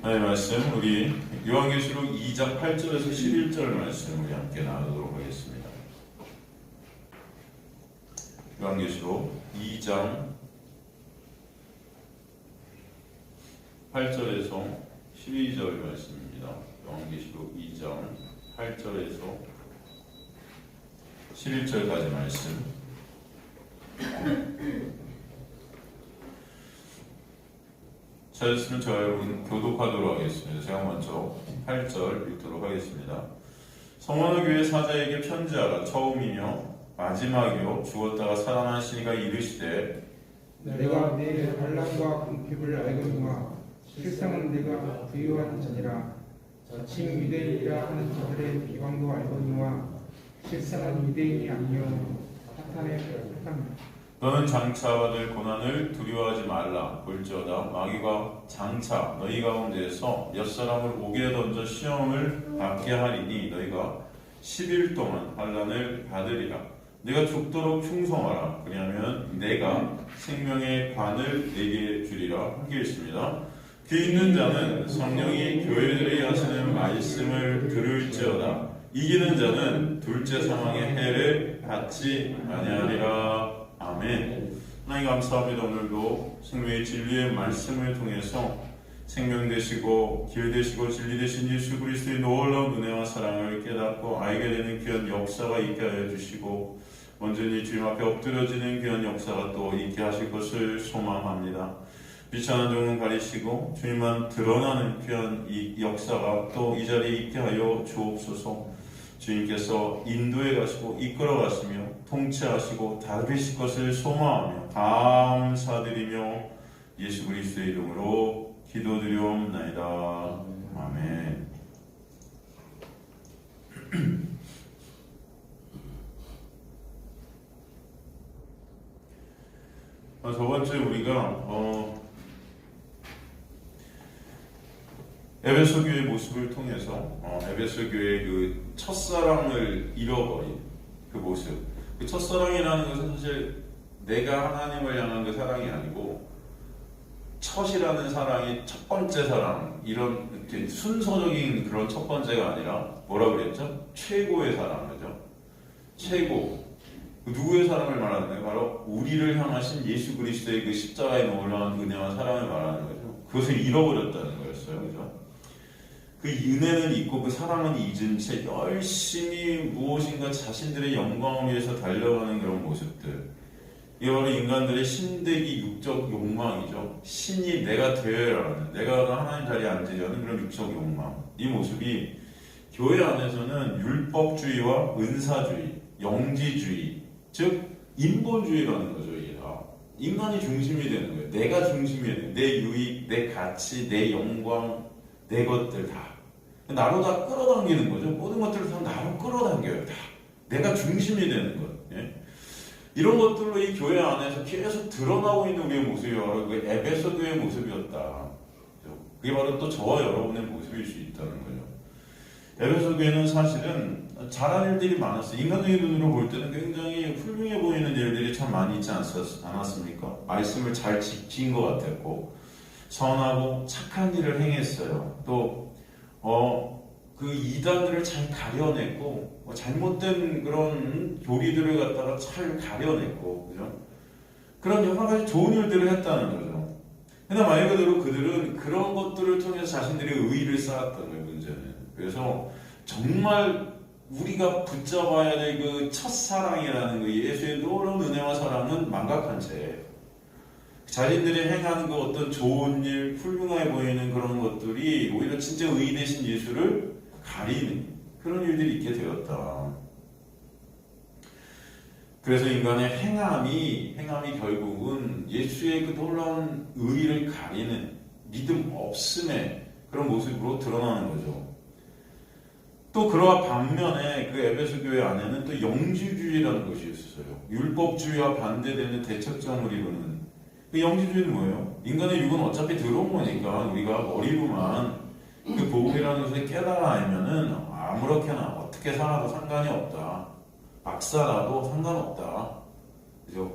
네, 말씀 우리 요한계시록 2장 8절에서 11절 말씀 우리 함께 나누도록 하겠습니다. 요한계시록 2장 8절에서 12절 말씀입니다. 요한계시록 2장 8절에서 11절까지 말씀. 찾았으면 저와 여러분 교독하도록 하겠습니다. 제가 먼저 8절 읽도록 하겠습니다. 성원의 교회 사자에게 편지하라. 처음이며 마지막이요 죽었다가 살아나시니가 이르시되 내가 내 반란과 궁핍을 알거니와 실상은 내가 부유한 자니라. 자칭 유대인이라 하는 자들의 비방도 알거니와 실상은 유대인이 아니요 사탄의 사탄이라. 너는 장차 받을 고난을 두려워하지 말라. 볼지어다 마귀가 장차 너희 가운데에서 몇 사람을 옥에 던져 시험을 받게 하리니 너희가 10일 동안 환난을 받으리라. 네가 죽도록 충성하라. 그리하면 내가 생명의 관을 내게 주리라. 함께 읽습니다. 귀 있는 자는 성령이 교회들이 하시는 말씀을 들을지어다. 이기는 자는 둘째 사망의 해를 받지 아니하리라. 아멘. 하나님 감사합니다. 오늘도 생명의 진리의 말씀을 통해서 생명 되시고 길 되시고 진리 되신 예수 그리스도의 놀라운 은혜와 사랑을 깨닫고 알게 되는 귀한 역사가 있게 하여 주시고 온전히 주님 앞에 엎드려지는 귀한 역사가 또 있게 하실 것을 소망합니다. 비천한 종은 가리시고 주님만 드러나는 귀한 이 역사가 또 이 자리에 있게 하여 주옵소서. 주님께서 인도해 가시고 이끌어 가시며 통치하시고 다루실 것을 소망하며 감사드리며 예수 그리스도의 이름으로 기도드리옵나이다. 아멘. 저번주에 우리가 에베소 교회의 모습을 통해서 에베소 교회의 그 첫사랑을 잃어버린 그 모습, 그 첫사랑이라는 것은 사실 내가 하나님을 향한 그 사랑이 아니고 첫이라는 사랑이 첫 번째 사랑, 이런 이렇게 순서적인 그런 첫 번째가 아니라 뭐라 그랬죠? 최고의 사랑, 그죠? 최고. 누구의 사랑을 말하는 거예요? 바로 우리를 향하신 예수 그리스도의 그 십자가의 놀라운 은혜와 사랑을 말하는 거죠. 그것을 잃어버렸다는 거였어요, 그죠? 그 은혜는 있고 그 사랑은 잊은 채 열심히 무엇인가 자신들의 영광을 위해서 달려가는 그런 모습들. 이게 바로 인간들의 신대기 육적 욕망이죠. 신이 내가 되어야 하는, 내가 하나님 자리에 앉으려는 그런 육적 욕망. 이 모습이 교회 안에서는 율법주의와 은사주의, 영지주의, 즉 인본주의라는 거죠. 이게 다 인간이 중심이 되는 거예요. 내가 중심이 되는 거예요. 내 유익, 내 가치, 내 영광, 내 것들 다 나로 다 끌어당기는 거죠. 모든 것들을 다 나로 끌어당겨요. 다 내가 중심이 되는 것. 예? 이런 것들로 이 교회 안에서 계속 드러나고 있는 우리의 모습이 바로 그 에베소 교회의 모습이었다. 그게 바로 또 저와 여러분의 모습일 수 있다는 거죠. 에베소 교회는 사실은 잘한 일들이 많았어요. 인간적인 눈으로 볼 때는 굉장히 훌륭해 보이는 일들이 참 많이 있지 않았습니까? 말씀을 잘 지킨 것 같았고 선하고 착한 일을 행했어요. 또 그 이단들을 잘 가려냈고 잘못된 그런 교리들을 갖다가 잘 가려냈고, 그죠? 그런 여러 가지 좋은 일들을 했다는 거죠. 그러나 말 그대로 그들은 그런 것들을 통해서 자신들의 의의를 쌓았던 거예요. 문제는. 그래서 정말 우리가 붙잡아야 될 그 첫사랑이라는 그 예수의 놀라운 은혜와 사랑은 망각한 채 자신들이 행하는 그 어떤 좋은 일, 훌륭해 보이는 그런 것들이 오히려 진짜 의 대신 예수를 가리는 그런 일들이 있게 되었다. 그래서 인간의 행함이 결국은 예수의 그 놀라운 의를 가리는 믿음 없음의 그런 모습으로 드러나는 거죠. 또 그러한 반면에 그 에베소 교회 안에는 또 영지주의라는 것이 있었어요. 율법주의와 반대되는 대척점을 이루는 그 영지주의는 뭐예요? 인간의 육은 어차피 들어온 거니까 우리가 머리로만 그 복음이라는 것을 깨달아 알면은 아무렇게나 어떻게 살아도 상관이 없다. 막 살아도 상관없다. 그죠?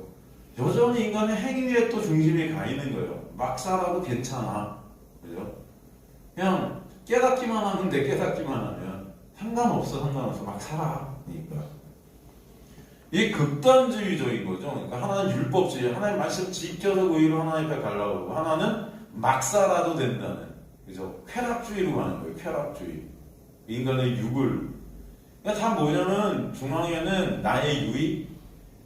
여전히 인간의 행위에 또 중심이 가 있는 거예요. 막 살아도 괜찮아. 그죠? 그냥 깨닫기만 하면 돼. 깨닫기만 하면 상관없어. 막 살아. 그러니까 이 극단주의적인 거죠. 그러니까 하나는 율법주의, 하나의 말씀 지켜서 그 의로 하나님 앞에 가려고 하고, 하나는 막 살아도 된다는, 그죠? 쾌락주의로 가는 거예요. 쾌락주의. 인간의 육을. 그러니까 다 뭐냐면 중앙에는 나의 유익,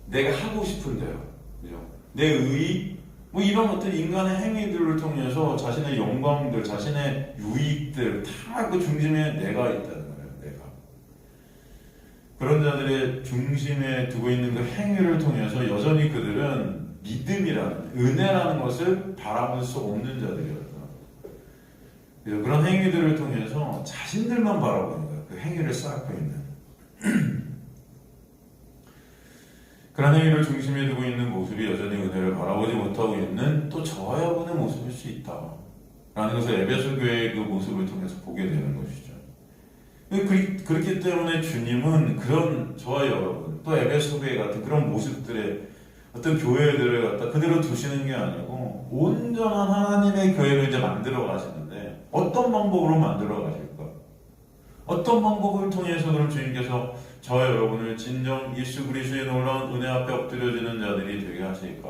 내가 하고 싶은 대로, 그죠? 내 의, 뭐 이런 것들 인간의 행위들을 통해서 자신의 영광들, 자신의 유익들 다 그 중심에 내가 있다는 거예요. 내가. 그런 자들의 중심에 두고 있는 그 행위를 통해서 여전히 그들은 믿음이라는, 은혜라는 것을 바라볼 수 없는 자들이었다. 그런 행위들을 통해서 자신들만 바라보는 거예요. 그 행위를 쌓고 있는. 그런 행위를 중심에 두고 있는 모습이 여전히 은혜를 바라보지 못하고 있는 또 저와 여러분의 모습일 수 있다. 라는 것을 에베소 교회의 그 모습을 통해서 보게 되는 것이죠. 그렇기 때문에 주님은 그런 저와 여러분, 또 에베소 교회 같은 그런 모습들의 어떤 교회들을 갖다 그대로 두시는 게 아니고 온전한 하나님의 교회를 이제 만들어 가시는데 어떤 방법으로 만들어 가실까? 어떤 방법을 통해서 그럼 주님께서 저와 여러분을 진정 예수 그리스도의 놀라운 은혜 앞에 엎드려지는 자들이 되게 하실까?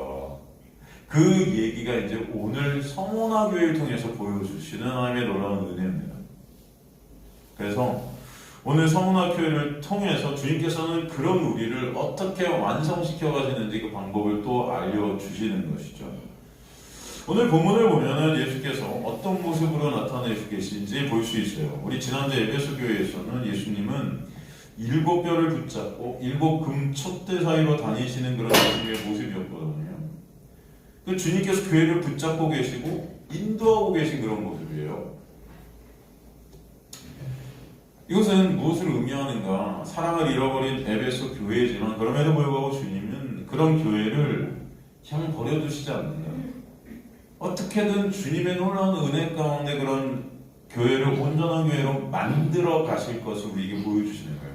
그 얘기가 이제 오늘 성원화 교회를 통해서 보여주시는 하나님의 놀라운 은혜입니다. 그래서 오늘 성원화 교회를 통해서 주님께서는 그런 우리를 어떻게 완성시켜 가시는지 그 방법을 또 알려주시는 것이죠. 오늘 본문을 보면은 예수께서 어떤 모습으로 나타내시고 계신지 볼 수 있어요. 우리 지난주 에베소 교회에서는 예수님은 7뼈를 붙잡고 7금 촛대 사이로 다니시는 그런 예수님의 모습이었거든요. 그 주님께서 교회를 붙잡고 계시고 인도하고 계신 그런 모습이에요. 이것은 무엇을 의미하는가? 사랑을 잃어버린 에베소 교회지만 그럼에도 불구하고 주님은 그런 교회를 그냥 버려두시지 않는다. 어떻게든 주님의 놀라운 은혜 가운데 그런 교회를 온전한 교회로 만들어 가실 것을 우리에게 보여주시는 거예요.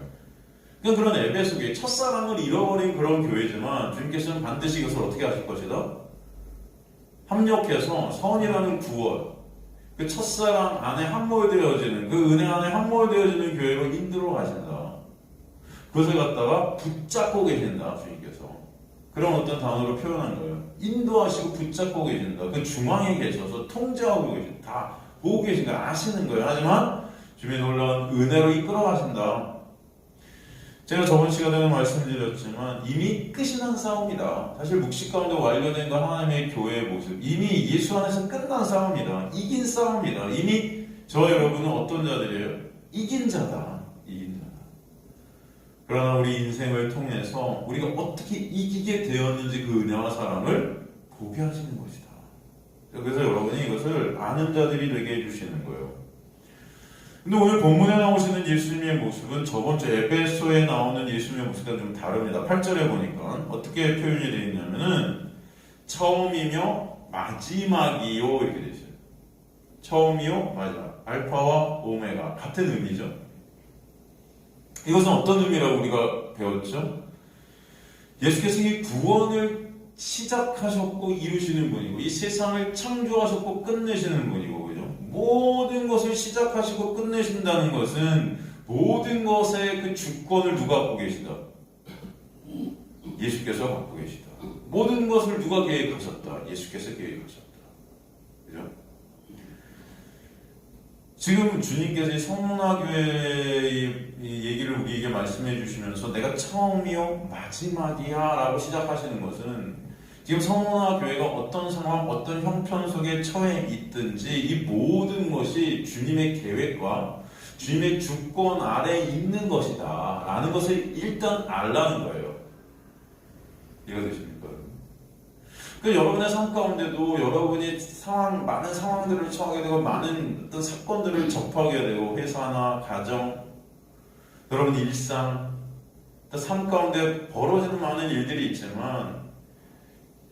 그러니까 그런 에베소 교회, 첫사랑을 잃어버린 그런 교회지만 주님께서는 반드시 이것을 어떻게 하실 것이다? 합력해서 선이라는 구원, 그 첫사랑 안에 함몰되어지는, 그 은혜 안에 함몰되어지는 교회로 인도로 가신다. 그것을 갖다가 붙잡고 계신다, 주님께서. 그런 어떤 단어로 표현한 거예요. 인도하시고 붙잡고 계신다. 그 중앙에 계셔서 통제하고 계신다. 다 보고 계신 거 아시는 거예요. 하지만 주님의 놀라운 은혜로 이끌어 가신다. 제가 저번 시간에는 말씀드렸지만 이미 끝이 난 싸움이다. 사실 묵시 가운데 완료된 거 하나님의 교회의 모습, 이미 예수 안에서 끝난 싸움이다. 이긴 싸움이다. 이미 저 여러분은 어떤 자들이에요? 이긴 자다. 이긴 자다. 그러나 우리 인생을 통해서 우리가 어떻게 이기게 되었는지 그 은혜와 사랑을 보게 하시는 것이다. 그래서 여러분이 이것을 아는 자들이 되게 해주시는 거예요. 근데 오늘 본문에 나오시는 예수님의 모습은 저번 주 에베소에 나오는 예수님의 모습과 좀 다릅니다. 8절에 보니까 어떻게 표현이 되어 있냐면은 처음이며 마지막이요 이렇게 되어 있어요. 처음이요 마지막. 알파와 오메가 같은 의미죠. 이것은 어떤 의미라고 우리가 배웠죠? 예수께서 이 구원을 시작하셨고 이루시는 분이고 이 세상을 창조하셨고 끝내시는 분이고 그죠? 모든 것을 시작하시고 끝내신다는 것은 모든 것의 그 주권을 누가 갖고 계시다? 예수께서 갖고 계시다. 모든 것을 누가 계획하셨다? 예수께서 계획하셨다. 그죠? 지금 주님께서 이 성문화교회의 얘기를 우리에게 말씀해 주시면서 내가 처음이요 마지막이야 라고 시작하시는 것은 지금 성문화교회가 어떤 상황, 어떤 형편 속에 처해 있든지 이 모든 것이 주님의 계획과 주님의 주권 아래에 있는 것이다 라는 것을 일단 알라는 거예요. 이해가 되십니까? 그러니까 여러분의 삶 가운데도 여러분이 많은 상황들을 처하게 되고 많은 어떤 사건들을 접하게 되고 회사나 가정, 여러분 일상, 삶 가운데 벌어지는 많은 일들이 있지만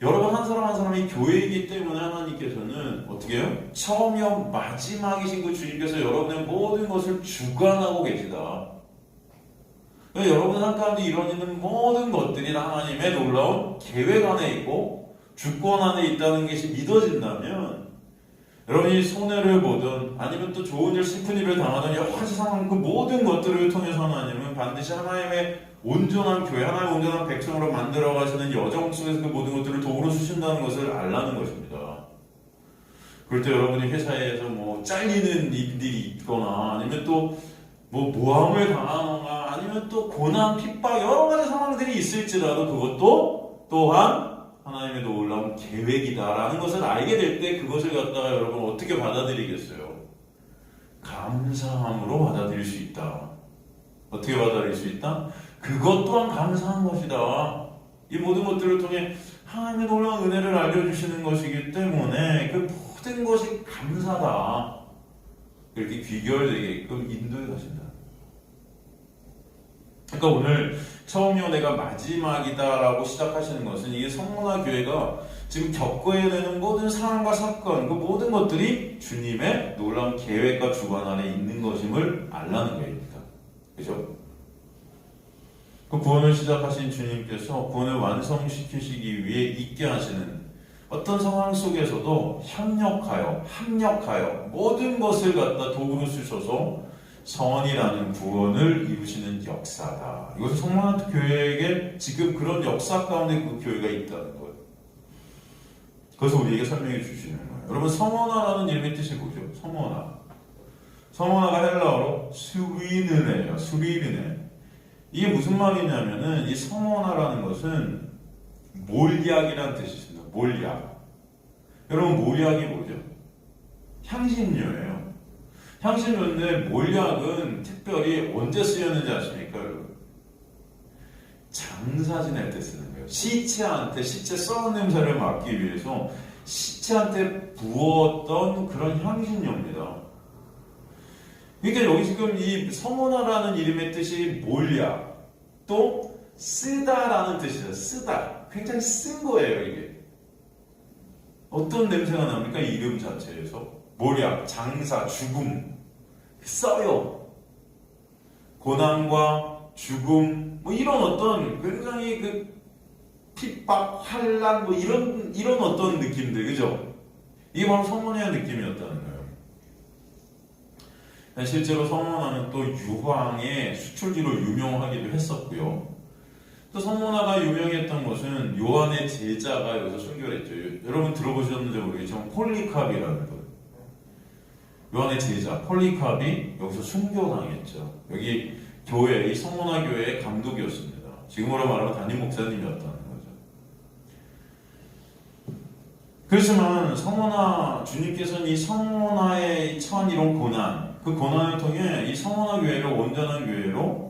여러분 한 사람 한 사람이 교회이기 때문에 하나님께서는 어떻게 해요? 처음이요 마지막이신 그 주님께서 여러분의 모든 것을 주관하고 계시다. 그러니까 여러분 한 가운데 이루어지는 모든 것들이 하나님의 놀라운 계획 안에 있고 주권 안에 있다는 것이 믿어진다면 여러분이 손해를 보든 아니면 또 좋은 일, 슬픈 일을 당하든 여러 가지 상황, 그 모든 것들을 통해서 하나님은 반드시 하나님의 온전한 교회, 하나님의 온전한 백성으로 만들어 가시는 여정 속에서 그 모든 것들을 도구로 쓰신다는 것을 알라는 것입니다. 그럴 때 여러분이 회사에서 뭐 잘리는 일들이 있거나 아니면 또 뭐 모함을 당하거나 아니면 또 고난, 핍박 여러 가지 상황들이 있을지라도 그것도 또한 하나님의 놀라운 계획이다라는 것을 알게 될 때 그것을 갖다가 여러분 어떻게 받아들이겠어요? 감사함으로 받아들일 수 있다. 어떻게 받아들일 수 있다? 그것 또한 감사한 것이다. 이 모든 것들을 통해 하나님의 놀라운 은혜를 알려주시는 것이기 때문에 그 모든 것이 감사다. 이렇게 귀결되게끔 인도해 가신다. 그러니까 오늘 처음이요 내가 마지막이다라고 시작하시는 것은 이게 성문화 교회가 지금 겪어야 되는 모든 상황과 사건, 그 모든 것들이 주님의 놀라운 계획과 주관 안에 있는 것임을 알라는 거입니다. 그죠? 그 구원을 시작하신 주님께서 구원을 완성시키시기 위해 있게 하시는 어떤 상황 속에서도 합력하여 모든 것을 갖다 도구로 쓰셔서 성원이라는 구원을 이루시는 역사다. 이것은 성문화 교회에게 지금 그런 역사 가운데 그 교회가 있다는 거예요. 그래서 우리에게 설명해 주시는 거예요. 여러분 성원화라는 이름의 뜻이 뭐죠? 성원화가 헬라어로 수리르네예요. 수리르네. 이게 무슨 말이냐면은 이 성원화라는 것은 몰약이라는 뜻이 있습니다. 몰약. 여러분 몰약이 뭐죠? 향신료예요. 향신료인데 몰약은 특별히 언제 쓰였는지 아십니까, 여러분? 장사 지낼 때 쓰는 거예요. 시체한테 시체 썩은 냄새를 막기 위해서 시체한테 부었던 그런 향신료입니다. 그러니까 여기 지금 이 성원화라는 이름의 뜻이 몰약, 또 쓰다라는 뜻이죠. 쓰다. 굉장히 쓴 거예요, 이게. 어떤 냄새가 납니까? 이름 자체에서. 몰약, 장사, 죽음, 써요. 고난과 죽음, 뭐 이런 어떤 굉장히 그 핍박, 환란, 뭐 이런 어떤 느낌들, 그죠? 이게 바로 성문화의 느낌이었다는 거예요. 실제로 성문화는 또 유황의 수출지로 유명하기도 했었고요. 또 성문화가 유명했던 것은 요한의 제자가 여기서 순교를 했죠. 여러분 들어보셨는지 모르겠지만 폴리캅이라는 분. 요한의 제자 폴리캅이 여기서 순교당했죠. 여기 교회, 이 성문화 교회의 감독이었습니다. 지금으로 말하면 담임 목사님이었다는 거죠. 그렇지만 성문화 주님께서는 이 성문화에 처한 이런 고난, 그 고난을 통해 이 성문화 교회를 온전한 교회로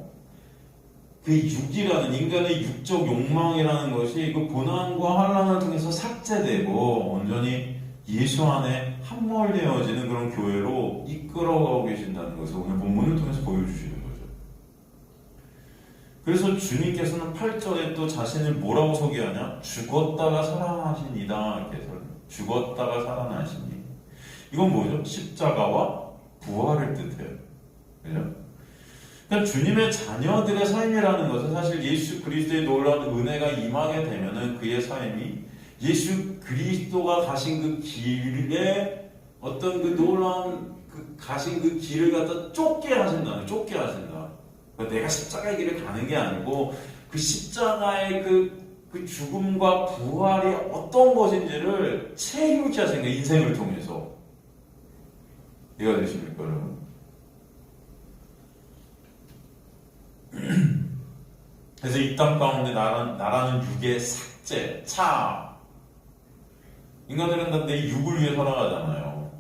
그 육이라는 인간의 육적 욕망이라는 것이 그 고난과 환난을 통해서 삭제되고 온전히 예수 안에 함몰되어지는 그런 교회로 이끌어가고 계신다는 것을 오늘 본문을 통해서 보여주시는 거죠. 그래서 주님께서는 8절에 또 자신을 뭐라고 소개하냐? 죽었다가 살아나시니다. 이렇게 해서 죽었다가 살아나시니. 이건 뭐죠? 십자가와 부활을 뜻해요. 그죠? 그러니까 주님의 자녀들의 삶이라는 것은 사실 예수 그리스도의 놀라운 은혜가 임하게 되면은 그의 삶이 예수 그리스도가 가신 그 길에 어떤 그 놀라운 그 가신 그 길을 갖다 쫓게 하신다. 그러니까 내가 십자가의 길을 가는 게 아니고 그 십자가의 그 죽음과 부활이 어떤 것인지를 체육케 하신 거예요. 인생을 통해서. 이해가 되십니까, 여러분? 그래서 이 땅 가운데 나라는 육의 삭제, 인간들은 다 내 육을 위해 살아가잖아요.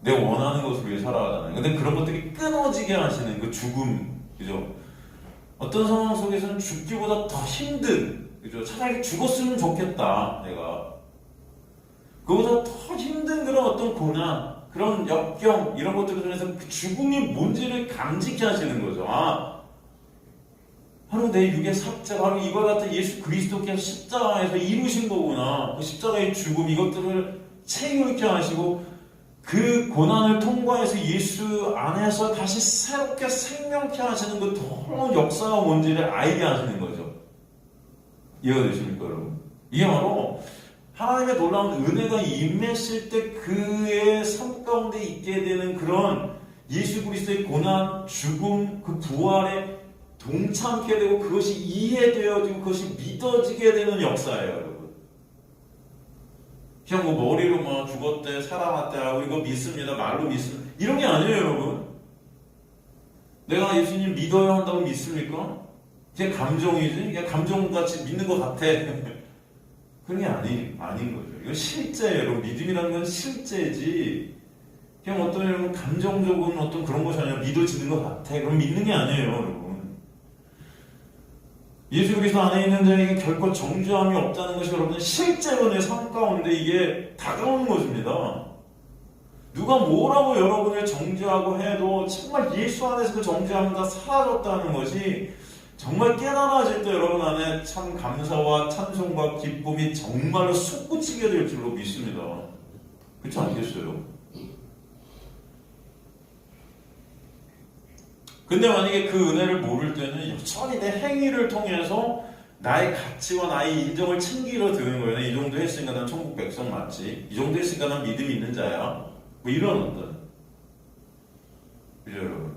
내 원하는 것을 위해 살아가잖아요. 근데 그런 것들이 끊어지게 하시는 그 죽음, 그죠? 어떤 상황 속에서는 죽기보다 더 힘든, 그죠? 차라리 죽었으면 좋겠다, 내가. 그보다 더 힘든 그런 어떤 고난, 그런 역경, 이런 것들을 통해서 그 죽음이 뭔지를 감지케 하시는 거죠. 바로 내 육의 삭제, 바로 이걸 갖다 예수 그리스도께서 십자가에서 이루신 거구나. 그 십자가의 죽음, 이것들을 체육케 하시고 그 고난을 통과해서 예수 안에서 다시 새롭게 생명케 하시는 그 놀라운 역사가 뭔지를 알게 하시는 거죠. 이해가 되십니까, 여러분? 이게 바로 하나님의 놀라운 은혜가 임했을 때 그의 삶 가운데 있게 되는 그런 예수 그리스도의 고난, 죽음, 그 부활에 동참하게 되고 그것이 이해되어지고 그것이 믿어지게 되는 역사예요, 여러분. 그냥 뭐 머리로 뭐 죽었대, 살아났대 하고 이거 믿습니다, 말로 믿습니다. 이런 게 아니에요, 여러분. 내가 예수님 믿어야 한다고 믿습니까? 그냥 감정이지? 그냥 감정같이 믿는 것 같아. 그런 게 아닌 거죠. 이건 실제예요, 여러분. 믿음이라는 건 실제지. 그냥 어떤 여러분 감정적인 어떤 그런 것이 아니라 믿어지는 것 같아. 그럼 믿는 게 아니에요, 여러분. 예수 그리스도 안에 있는 자에게 결코 정죄함이 없다는 것이 여러분 실제로 내 삶 가운데 이게 다가오는 것입니다. 누가 뭐라고 여러분을 정죄하고 해도 정말 예수 안에서 그 정죄함이 다 사라졌다는 것이 정말 깨달아질 때 여러분 안에 참 감사와 찬송과 기쁨이 정말로 솟구치게 될 줄로 믿습니다. 그렇지 않겠어요? 근데 만약에 그 은혜를 모를 때는 여전히 내 행위를 통해서 나의 가치와 나의 인정을 챙기려 드는 거예요. 이 정도 했으니까 난 천국 백성 맞지? 이 정도 했으니까 난 믿음이 있는 자야. 뭐 이런 어떤. 그죠, 여러분?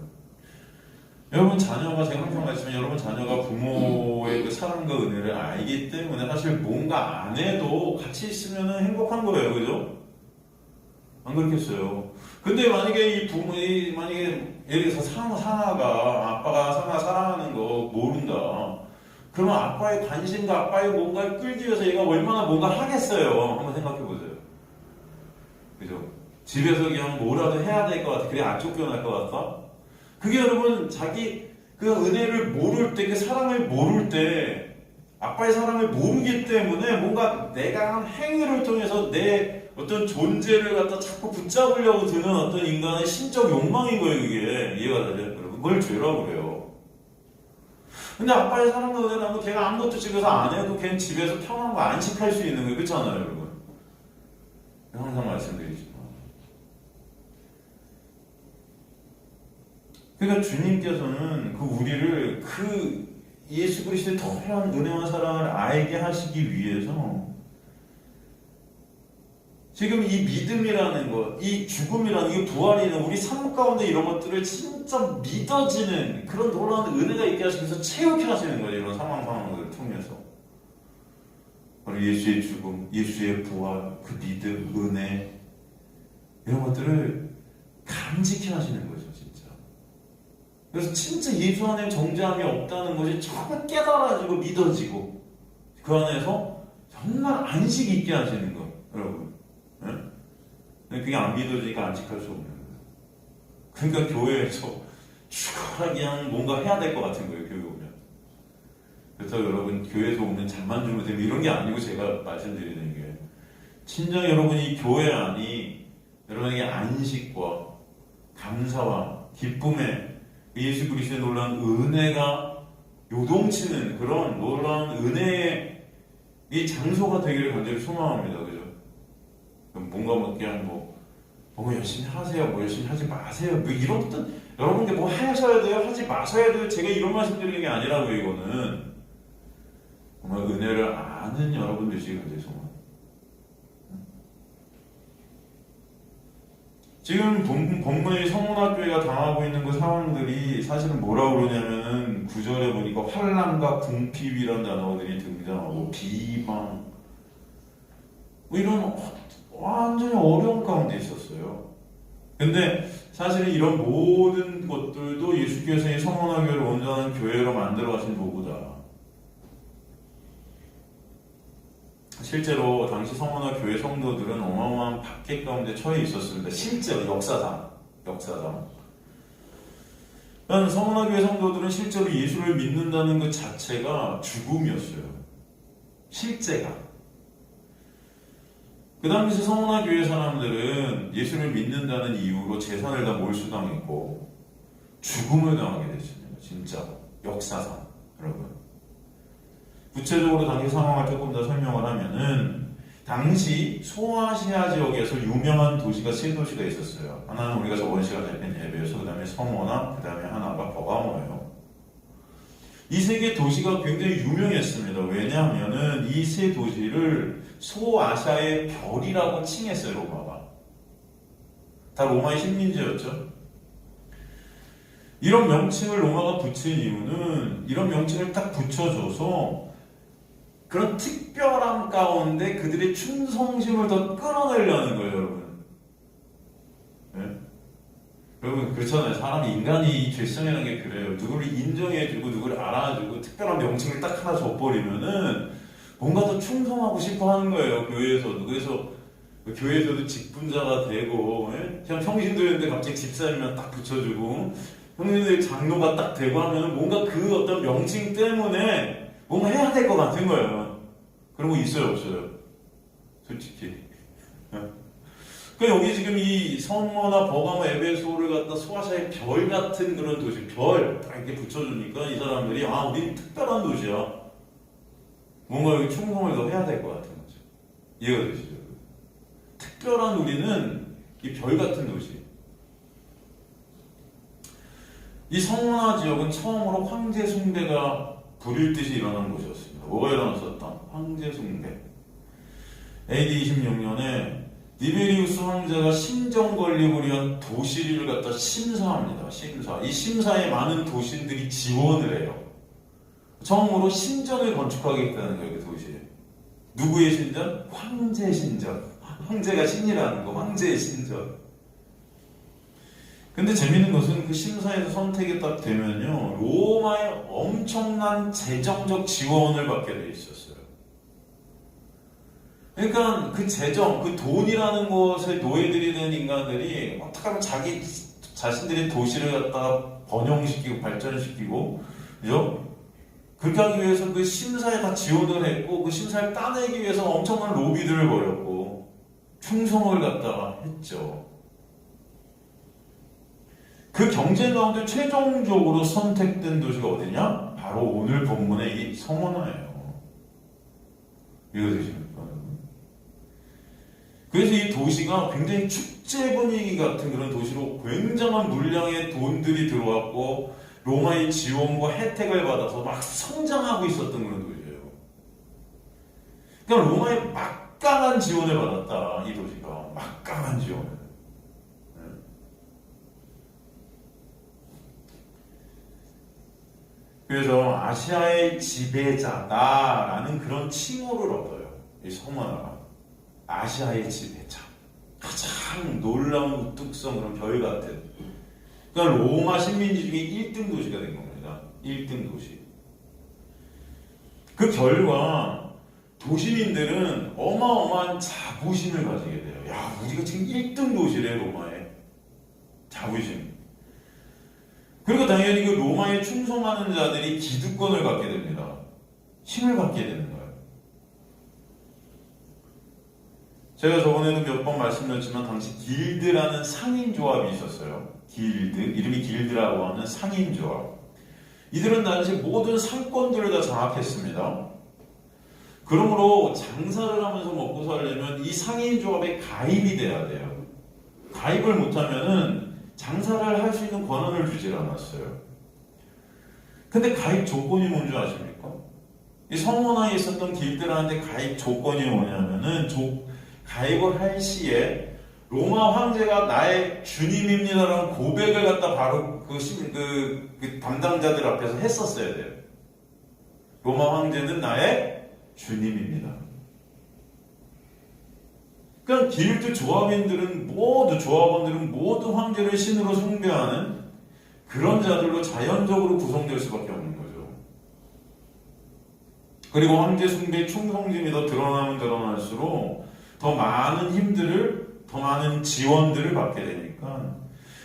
여러분 자녀가, 제가 항상 말씀드리면 여러분 자녀가 부모의 그 사랑과 은혜를 알기 때문에 사실 뭔가 안 해도 같이 있으면 행복한 거예요. 그죠? 안 그렇겠어요? 근데 만약에 이 부모이, 만약에 예를 들어서 아빠가 상아 사랑하는 거 모른다. 그러면 아빠의 관심과 아빠의 뭔가를 끌기 위해서 얘가 얼마나 뭔가 하겠어요. 한번 생각해 보세요. 그죠? 집에서 그냥 뭐라도 해야 될 것 같아. 그래 안 쫓겨날 것 같다? 그게 여러분 자기 그 은혜를 모를 때, 그 사랑을 모를 때, 아빠의 사랑을 모르기 때문에 뭔가 내가 한 행위를 통해서 내 어떤 존재를 갖다 자꾸 붙잡으려고 드는 어떤 인간의 신적 욕망인 거예요. 그게 이해가 되죠? 여러분 그걸 죄라고 그래요. 근데 아빠의 사랑과 은혜라는 거 걔가 아무것도 집에서 안 해도 걔는 집에서 평안한 거 안식할 수 있는 거예요. 그렇잖아요, 여러분. 항상 말씀드리지만. 그러니까 주님께서는 그 우리를 그 예수 그리스도의 더한 은혜와 사랑을 알게 하시기 위해서 지금 이 믿음이라는 것, 이 죽음이라는 이 부활이라는 우리 삶 가운데 이런 것들을 진짜 믿어지는 그런 놀라운 은혜가 있게 하시기 위해서 체육해 하시는 거예요. 이런 상황을 통해서. 바로 예수의 죽음, 예수의 부활, 그 믿음, 은혜 이런 것들을 감지케 하시는 거죠. 진짜. 그래서 진짜 예수 안에 정죄함이 없다는 것이 정말 깨달아지고 믿어지고 그 안에서 정말 안식 있게 하시는 거. 여러분. 그게 안 믿어지니까 안식할 수 없는 거예요. 그러니까 교회에서 죽어라 그냥 뭔가 해야 될 것 같은 거예요. 교회 오면. 그래서 여러분 교회에서 오면 잠만 주면 되면 이런 게 아니고 제가 말씀드리는 게 진정 여러분이 교회 안이 여러분에게 안식과 감사와 기쁨의 예수 그리스도의 놀라운 은혜가 요동치는 그런 놀라운 은혜의 이 장소가 되기를 간절히 소망합니다. 그죠? 뭔가 뭐 그냥 뭐 열심히 하세요, 뭐 열심히 하지 마세요, 뭐 이런 어떤 여러분들 뭐 하셔야 돼요, 하지 마셔야 돼요. 제가 이런 말씀 드리는 게 아니라고요. 이거는 정말 은혜를 아는 여러분 되시길 간절히 소망합니다. 지금 본문의 성문학교회가 당하고 있는 그 상황들이 사실은 뭐라고 그러냐면은 9절에 보니까 환난과 궁핍이라는 단어들이 등장하고 비방 뭐 이런 완전히 어려운 가운데 있었어요. 근데 사실은 이런 모든 것들도 예수께서 이 성문학교회를 온전한 교회로 만들어 가신 도구다. 실제로 당시 성문학 교회 성도들은 어마어마한 박해 가운데 처해 있었습니다. 실제로 역사상. 성문학 교회 성도들은 실제로 예수를 믿는다는 것 자체가 죽음이었어요. 실제가. 그 당시 성문학 교회 사람들은 예수를 믿는다는 이유로 재산을 다 몰수당했고 죽음을 당하게 됐습니다. 진짜 역사상. 여러분. 구체적으로 당시 상황을 조금 더 설명을 하면은 당시 소아시아 지역에서 유명한 도시가 세 도시가 있었어요. 하나는 우리가 저번 시간에 뵌 에베소, 그 다음에 서모나, 그 다음에 하나가 버가모예요. 이 세 개 도시가 굉장히 유명했습니다. 왜냐하면은 이 세 도시를 소아시아의 별이라고 칭했어요, 로마가. 다 로마의 식민지였죠. 이런 명칭을 로마가 붙인 이유는 이런 명칭을 딱 붙여줘서 그런 특별함 가운데 그들의 충성심을 더 끌어내려는 거예요, 여러분. 네? 여러분 그렇잖아요. 사람이 인간이 죄성이라는 게 그래요. 누구를 인정해주고 누구를 알아주고 특별한 명칭을 딱 하나 줘버리면은 뭔가 더 충성하고 싶어하는 거예요. 교회에서도. 그래서 교회에서도 직분자가 되고, 예? 그냥 평신도였는데 갑자기 집사님만 딱 붙여주고, 평신도의 장로가 딱 되고 하면은 뭔가 그 어떤 명칭 때문에 뭔가 해야 될 것 같은 거예요. 그런 거 있어요, 없어요? 솔직히. 그 여기 지금 이 성모나 버가모, 에베소를 갖다 소아시아의 별 같은 그런 도시, 별 딱 이렇게 붙여주니까 이 사람들이 우리 특별한 도시야. 뭔가 여기 충성을 더 해야 될 것 같은 거죠. 이해가 되시죠? 특별한 우리는 이 별 같은 도시. 이 성문화 지역은 처음으로 황제 숭배가 불일 듯이 일어난 곳이었습니다. 뭐가 일어났었다? 황제 숭배. AD 26년에 니베리우스 황제가 신정 건립을 위한 도시를 갖다 심사합니다. 심사. 이 심사에 많은 도신들이 지원을 해요. 처음으로 신전을 건축하겠다는 거예요, 그 도시에. 누구의 신전? 황제 신전. 황제가 신이라는 거, 황제의 신전. 근데 재밌는 것은 그 심사에서 선택이 딱 되면요, 로마의 엄청난 재정적 지원을 받게 돼 있었어요. 그러니까 그 재정, 그 돈이라는 것에 노예들이 된 인간들이 어떻게 하면 자기 자신들의 도시를 갖다가 번영시키고 발전시키고, 그죠? 그렇게 하기 위해서 그 심사에 다 지원을 했고, 그 심사를 따내기 위해서 엄청난 로비들을 벌였고, 충성을 갖다가 했죠. 그 경쟁 가운데 최종적으로 선택된 도시가 어디냐? 바로 오늘 본문의 이 성원화예요. 이해되십니까? 그래서 이 도시가 굉장히 축제 분위기 같은 그런 도시로 굉장한 물량의 돈들이 들어왔고 로마의 지원과 혜택을 받아서 막 성장하고 있었던 그런 도시예요. 그러니까 로마의 막강한 지원을 받았다. 이 도시가 막강한 지원을. 그래서 아시아의 지배자다라는 그런 칭호를 얻어요. 이 성문화가. 아시아의 지배자. 가장 놀라운 우뚝성 그런 별 같은. 그러니까 로마 식민지 중에 1등 도시가 된 겁니다. 1등 도시. 그 결과 도시민들은 어마어마한 자부심을 가지게 돼요. 야, 우리가 지금 1등 도시래, 로마에. 자부심. 그리고 당연히 그 로마에 충성하는 자들이 기득권을 갖게 됩니다. 힘을 갖게 되는 거예요. 제가 저번에도 몇 번 말씀드렸지만 당시 길드라는 상인조합이 있었어요. 길드, 이름이 길드라고 하는 상인조합. 이들은 당시 모든 상권들을 다 장악했습니다. 그러므로 장사를 하면서 먹고 살려면 이 상인조합에 가입이 돼야 돼요. 가입을 못하면은 장사를 할 수 있는 권한을 주질 않았어요. 근데 가입 조건이 뭔지 아십니까? 이 성문화에 있었던 길드라는데 가입 조건이 뭐냐면은 가입을 할 시에 로마 황제가 나의 주님입니다라는 고백을 갖다 바로 그 담당자들 앞에서 했었어야 돼요. 로마 황제는 나의 주님입니다. 그러니까 길드 조합원들은 모두 황제를 신으로 숭배하는 그런 자들로 자연적으로 구성될 수밖에 없는 거죠. 그리고 황제 숭배의 충성심이 더 드러나면 드러날수록 더 많은 힘들을, 더 많은 지원들을 받게 되니까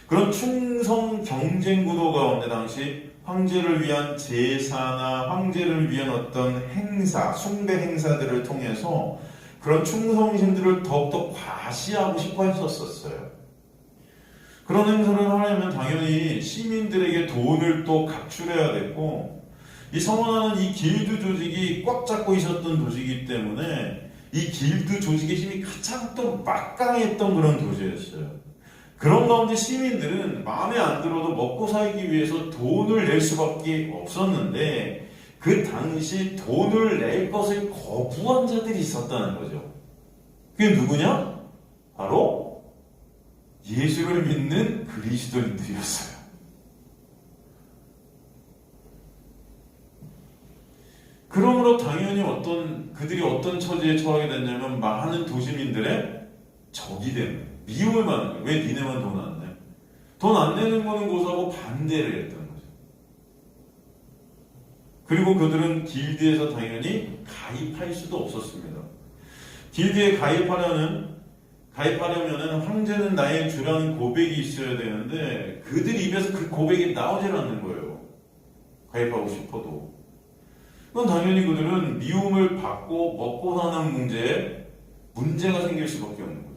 그런 충성 경쟁 구도 가운데 당시 황제를 위한 제사나 황제를 위한 어떤 행사, 숭배 행사들을 통해서 그런 충성심들을 더욱더 과시하고 싶어 했었어요. 그런 행사를 하려면 당연히 시민들에게 돈을 또 각출해야 됐고, 이 성원하는 이 길드 조직이 꽉 잡고 있었던 도시이기 때문에 이 길드 조직의 힘이 가장 또 막강했던 그런 도시였어요. 그런 가운데 시민들은 마음에 안 들어도 먹고 살기 위해서 돈을 낼 수밖에 없었는데 그 당시 돈을 낼 것을 거부한 자들이 있었다는 거죠. 그게 누구냐? 바로 예수를 믿는 그리스도인들이었어요. 그러므로 당연히 그들이 어떤 처지에 처하게 됐냐면 많은 도시민들의 적이 되는 거예요. 미움을 받는 거예요. 왜 니네만 돈 안 내? 돈 안 내는 거는 고소하고 반대를 했던 거죠. 그리고 그들은 길드에서 당연히 가입할 수도 없었습니다. 길드에 가입하려면은 황제는 나의 주라는 고백이 있어야 되는데 그들 입에서 그 고백이 나오질 않는 거예요. 가입하고 싶어도. 그건 당연히 그들은 미움을 받고 먹고 사는 문제가 생길 수밖에 없는 거죠.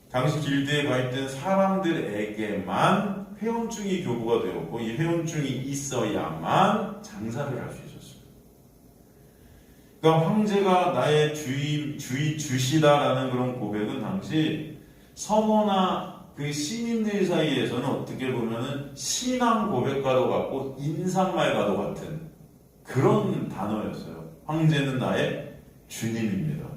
당시 길드에 가입된 사람들에게만 회원증이 교부가 되었고 이 회원증이 있어야만 장사를 할 수 있었어요. 그러니까 황제가 나의 주시다라는 그런 고백은 당시 서머나 그 시민들 사이에서는 어떻게 보면은 신앙 고백과도 같고 인사말과도 같은 그런 단어였어요. 황제는 나의 주님입니다.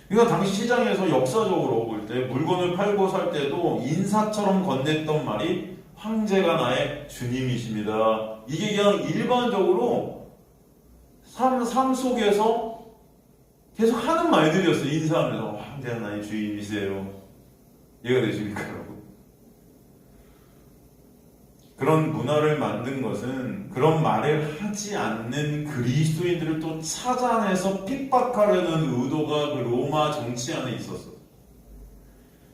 그러니까 당시 시장에서 역사적으로 볼 때 물건을 팔고 살 때도 인사처럼 건넸던 말이 황제가 나의 주님이십니다. 이게 그냥 일반적으로 삶 속에서 계속 하는 말들이었어요. 인사하면서 황제가 나의 주님이세요. 이해가 되십니까, 여러분? 그런 문화를 만든 것은 그런 말을 하지 않는 그리스도인들을 또 찾아내서 핍박하려는 의도가 그 로마 정치 안에 있었어.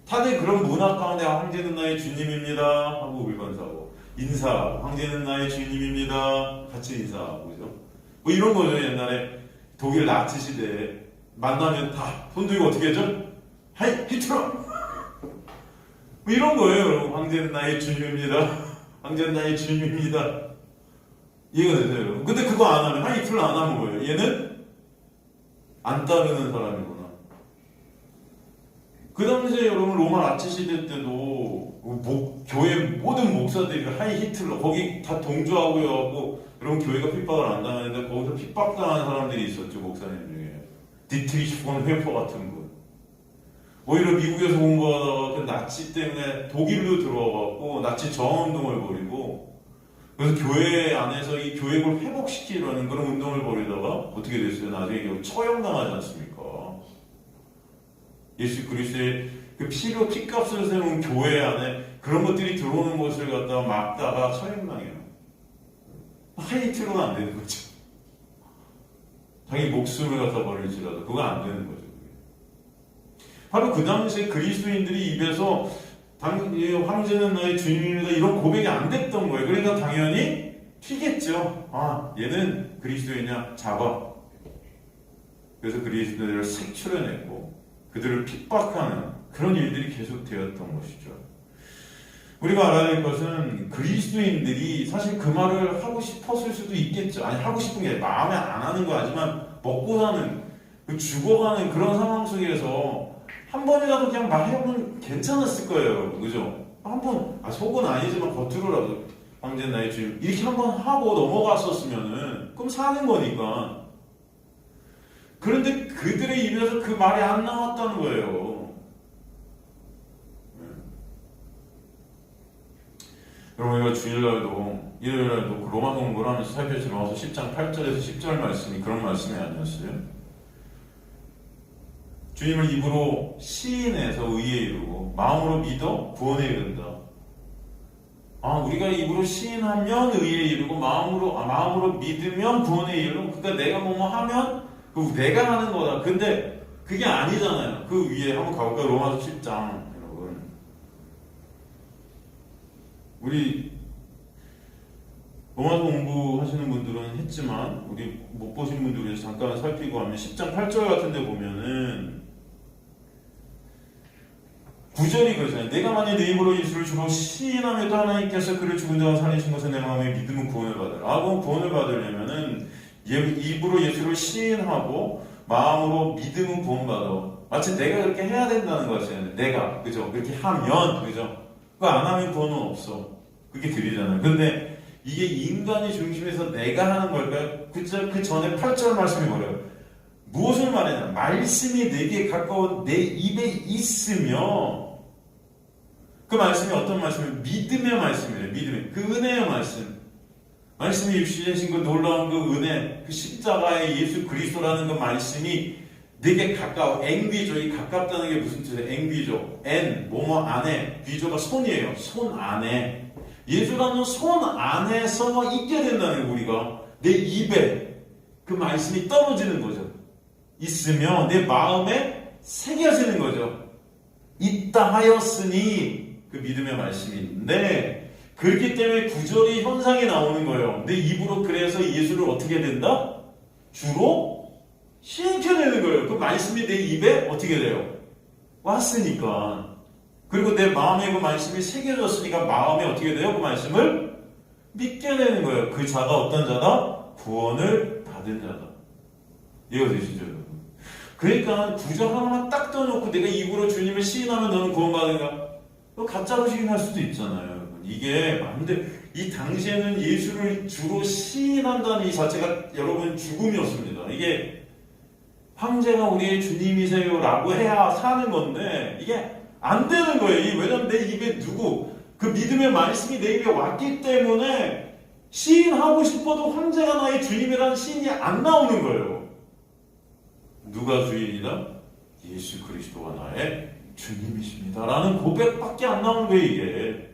다들 그런 문화 가운데 황제는 나의 주님입니다 하고 물건사고 인사, 황제는 나의 주님입니다 같이 인사하고 그죠? 뭐 이런 거죠. 옛날에 독일 나치 시대에 만나면 다 손 들고 어떻게 하죠? 하이 히틀러! 뭐 이런 거예요, 여러분. 황제는 나의 주님입니다. 황제는 나의 주님입니다. 이해가 되세요, 여러분? 근데 그거 안 하면, 하이 히틀러 안 하면 뭐예요? 얘는 안 따르는 사람이구나. 그 당시에 여러분, 로마 나치 시대 때도 교회 모든 목사들이 하이 히틀러, 거기 다 동조하고 여러분, 교회가 핍박을 안 당하는데 거기서 핍박당한 사람들이 있었죠, 목사님 중에. 디트리히 폰 회퍼 같은 분. 오히려 미국에서 공부하다가 그 나치 때문에 독일로 들어와갖고 나치 저항운동을 벌이고 그래서 교회 안에서 이 교회를 회복시키려는 그런 운동을 벌이다가 어떻게 됐어요? 나중에 처형당하지 않습니까? 예수 그리스도의 그 피값을 세운 교회 안에 그런 것들이 들어오는 것을 갖다가 막다가 처형당해요. 하이트로는 안 되는 거죠. 자기 목숨을 갖다 버릴지라도 그거 안 되는 거죠. 바로 그 당시에 그리스도인들이 입에서 황제는 나의 주님입니다 이런 고백이 안 됐던 거예요. 그러니까 당연히 튀겠죠. 아, 얘는 그리스도이냐? 잡아. 그래서 그리스도인들을 색출해내고 그들을 핍박하는 그런 일들이 계속 되었던 것이죠. 우리가 알아야 될 것은 그리스도인들이 사실 그 말을 하고 싶었을 수도 있겠죠. 아니, 하고 싶은 게 마음에 안 하는 거 아니지만 먹고 사는, 죽어가는 그런 상황 속에서 한 번이라도 그냥 말해보면 괜찮았을 거예요, 여러분. 그죠? 한 번, 속은 아니지만 겉으로라도 황제는 나의 주님 이렇게 한 번 하고 넘어갔었으면은 그럼 사는 거니까. 그런데 그들의 입에서 그 말이 안 나왔다는 거예요. 여러분, 우리가 주일날도 일요일날도 그 로마서 공부를 하면서 살펴서 로마서 10장 8절에서 10절 말씀이 그런 말씀이 아니었어요? 주님을 입으로 시인해서 의에 이르고 마음으로 믿어 구원에 이른다. 우리가 입으로 시인하면 의에 이르고 마음으로 믿으면 구원에 이르고, 그러니까 내가 뭐뭐 하면 그 내가 하는 거다. 근데 그게 아니잖아요. 그 위에 한번 가볼까요? 로마서 10장. 여러분, 우리 로마서 공부하시는 분들은 했지만 우리 못 보신 분들 위해서 잠깐 살피고 하면 10장 8절 같은 데 보면은 9절이 그러잖아요. 내가 만약 내 입으로 예수를 주로 시인하며 또 하나님께서 그를 죽은 자와 살리신 것을 내 마음에 믿으면 구원을 받으라. 그럼 구원을 받으려면은 입으로 예수를 시인하고 마음으로 믿음은 구원받아. 마치 내가 그렇게 해야 된다는 것이잖아요. 내가, 그죠? 그렇게 하면, 그죠? 그거 안 하면 구원은 없어. 그렇게 들리잖아요. 근데 이게 인간이 중심에서 내가 하는 걸까요? 그 전에 8절 말씀이 뭐래요? 무엇을 말하냐? 말씀이 내게 가까운 내 입에 있으며, 그 말씀이 어떤 말씀이에요? 믿음의 말씀이래요. 믿음의. 그 은혜의 말씀. 말씀이 입시되신 그 놀라운 그 은혜, 그 십자가의 예수 그리스도라는 그 말씀이 내게 가까워. 앵귀죠. 이 가깝다는 게 무슨 뜻이에요? 앵귀죠. 뭐뭐 안에. 귀조가 손이에요. 손 안에. 예수라는 손 안에서 있게 된다는 거예요, 우리가. 내 입에 그 말씀이 떨어지는 거죠. 있으며 내 마음에 새겨지는 거죠. 있다 하였으니 그 믿음의 말씀이 있는데, 그렇기 때문에 구절이 현상이 나오는 거예요. 내 입으로 그래서 예수를 어떻게 된다? 주로 시행케 되는 거예요. 그 말씀이 내 입에 어떻게 돼요? 왔으니까. 그리고 내 마음에 그 말씀이 새겨졌으니까 마음에 어떻게 돼요? 그 말씀을 믿게 되는 거예요. 그 자가 어떤 자다? 구원을 받은 자다. 이해가 되시죠, 여러분? 그러니까 구절 하나만 딱 떠놓고 내가 입으로 주님을 시인하면 너는 구원받는가? 가짜로 시인할 수도 있잖아요, 여러분. 이게 마음대로, 이 당시에는 예수를 주로 시인한다는 이 자체가 여러분 죽음이었습니다. 이게 황제가 우리의 주님이세요라고 해야 사는 건데 이게 안 되는 거예요. 왜냐면 내 입에 그 믿음의 말씀이 내 입에 왔기 때문에 시인하고 싶어도 황제가 나의 주님이라는 시인이 안 나오는 거예요. 누가 주인이다? 예수 그리스도가 나의 주님이십니다 라는 고백밖에 안 나오는 거예요, 이게.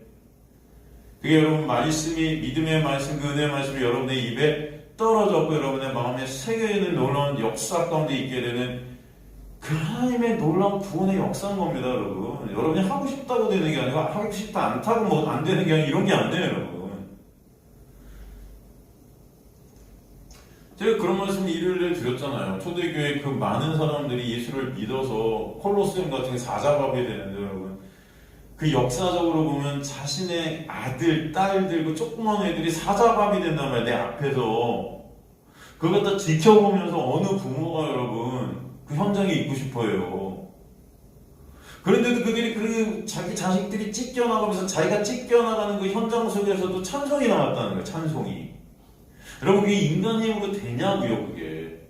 그게 여러분 말씀이, 믿음의 말씀, 그 은혜의 말씀이 여러분의 입에 떨어졌고 여러분의 마음에 새겨있는 놀라운 역사 가운데 있게 되는 그 하나님의 놀라운 구원의 역사인 겁니다, 여러분. 여러분이 하고 싶다고 되는 게 아니고 하고 싶다 않다고 뭐 안 되는 게 아니고 이런 게 안 돼요, 여러분. 제가 그런 말씀 일요일에 드렸잖아요. 초대교회 그 많은 사람들이 예수를 믿어서 콜로세움 같은 게 사자밥이 되는데, 여러분. 그 역사적으로 보면 자신의 아들, 딸들, 그 조그만 애들이 사자밥이 된단 말이에요, 내 앞에서. 그걸 갖다 지켜보면서 어느 부모가 여러분, 그 현장에 있고 싶어요. 그런데도 그들이 자기 자식들이 찢겨나가면서 자기가 찢겨나가는 그 현장 속에서도 찬송이 나왔다는 거예요, 찬송이. 여러분, 그게 인간의 힘으로 되냐고요, 그게.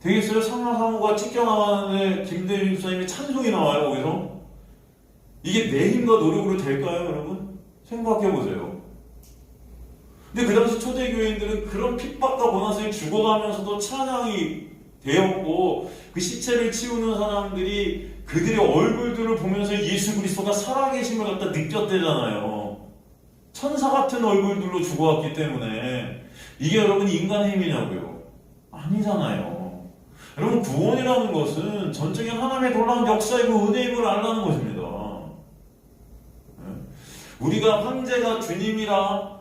되겠어요? 상하사모가 찢겨나가는데 김대중 집사님이 찬송이 나와요, 거기서? 이게 내 힘과 노력으로 될까요, 여러분? 생각해보세요. 근데 그 당시 초대교인들은 그런 핍박과 고난성이 죽어가면서도 찬양이 되었고, 그 시체를 치우는 사람들이 그들의 얼굴들을 보면서 예수 그리스도가 살아계심을 갖다 느꼈대잖아요. 천사 같은 얼굴들로 죽어왔기 때문에. 이게 여러분 인간의 힘이냐고요? 아니잖아요. 여러분, 구원이라는 것은 전적인 하나님의 놀라운 역사이고 은혜의 힘을 알라는 것입니다. 우리가 황제가 주님이라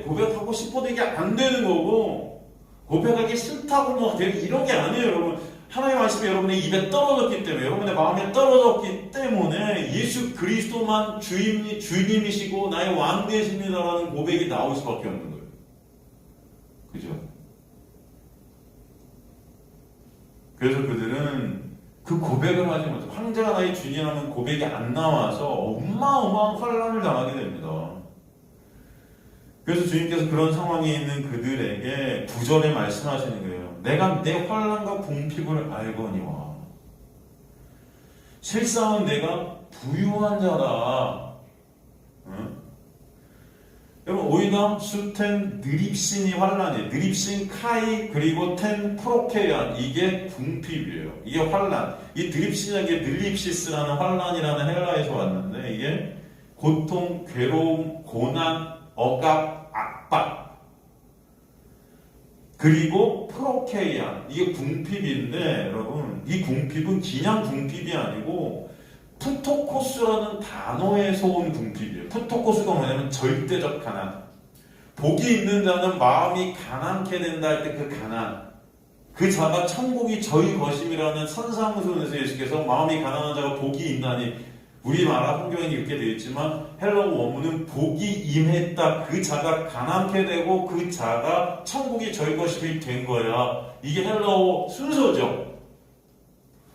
고백하고 싶어도 이게 안 되는 거고, 고백하기 싫다고 뭐 이런 게 아니에요, 여러분. 하나님의 말씀이 여러분의 입에 떨어졌기 때문에, 여러분의 마음에 떨어졌기 때문에 예수 그리스도만 주님이시고 나의 왕 되십니다라는 고백이 나올 수밖에 없는 거예요. 그죠? 그래서 그들은 그 고백을 하지 못해요. 황제가 나의 주님이라는 고백이 안 나와서 어마어마한 환란을 당하게 됩니다. 그래서 주님께서 그런 상황에 있는 그들에게 9절에 말씀하시는 거예요. 내가 내 환난과 궁핍을 알거니와. 실상은 내가 부유한 자라. 응? 여러분, 오이담, 수텐, 느립신이 환난이에요. 느립신, 카이, 그리고 텐, 프로케안. 이게 궁핍이에요. 이게 환난. 이 느립신이라는 게 늘립시스라는 환난이라는 헬라에서 왔는데, 이게 고통, 괴로움, 고난, 억압, 압박. 그리고 프로케이안, 이게 궁핍인데, 여러분, 이 궁핍은 그냥 궁핍이 아니고 푸토코스라는 단어에서 온 궁핍이에요. 푸토코스가 뭐냐면 절대적 가난. 복이 있는 자는 마음이 가난케 된다 할 때 그 가난, 그 자가 천국이 저희 것임이라는 선상선에서 예수께서 마음이 가난한 자가 복이 있나니 우리나라 성경에 이렇게 되어 있지만 헬라어 원문은 복이 임했다. 그 자가 가난케 되고 그 자가 천국이 저희 것이 된 거야. 이게 헬라어 순서죠.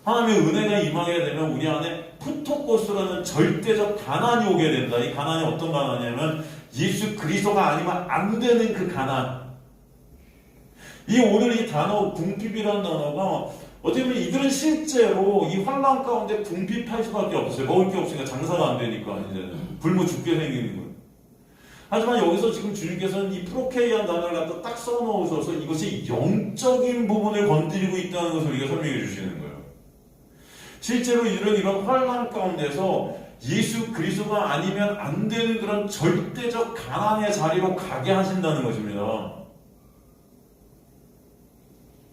하나님의 은혜가 임하게 되면 우리 안에 푸토코스라는 절대적 가난이 오게 된다. 이 가난이 어떤 가난이냐면 예수 그리스도가 아니면 안 되는 그 가난. 이 오늘 이 단어 궁핍이라는 단어가 어떻게 보면 이들은 실제로 이 환란 가운데 궁핍할 수밖에 없어요. 먹을 게 없으니까 장사가 안 되니까 이제는 굶어 죽게 생기는 거예요. 하지만 여기서 지금 주님께서는 이 프로케이한 단어를 갖다 딱 써놓으셔서 이것이 영적인 부분을 건드리고 있다는 것을 우리가 설명해 주시는 거예요. 실제로 이런 환란 가운데서 예수 그리스도가 아니면 안 되는 그런 절대적 가난의 자리로 가게 하신다는 것입니다.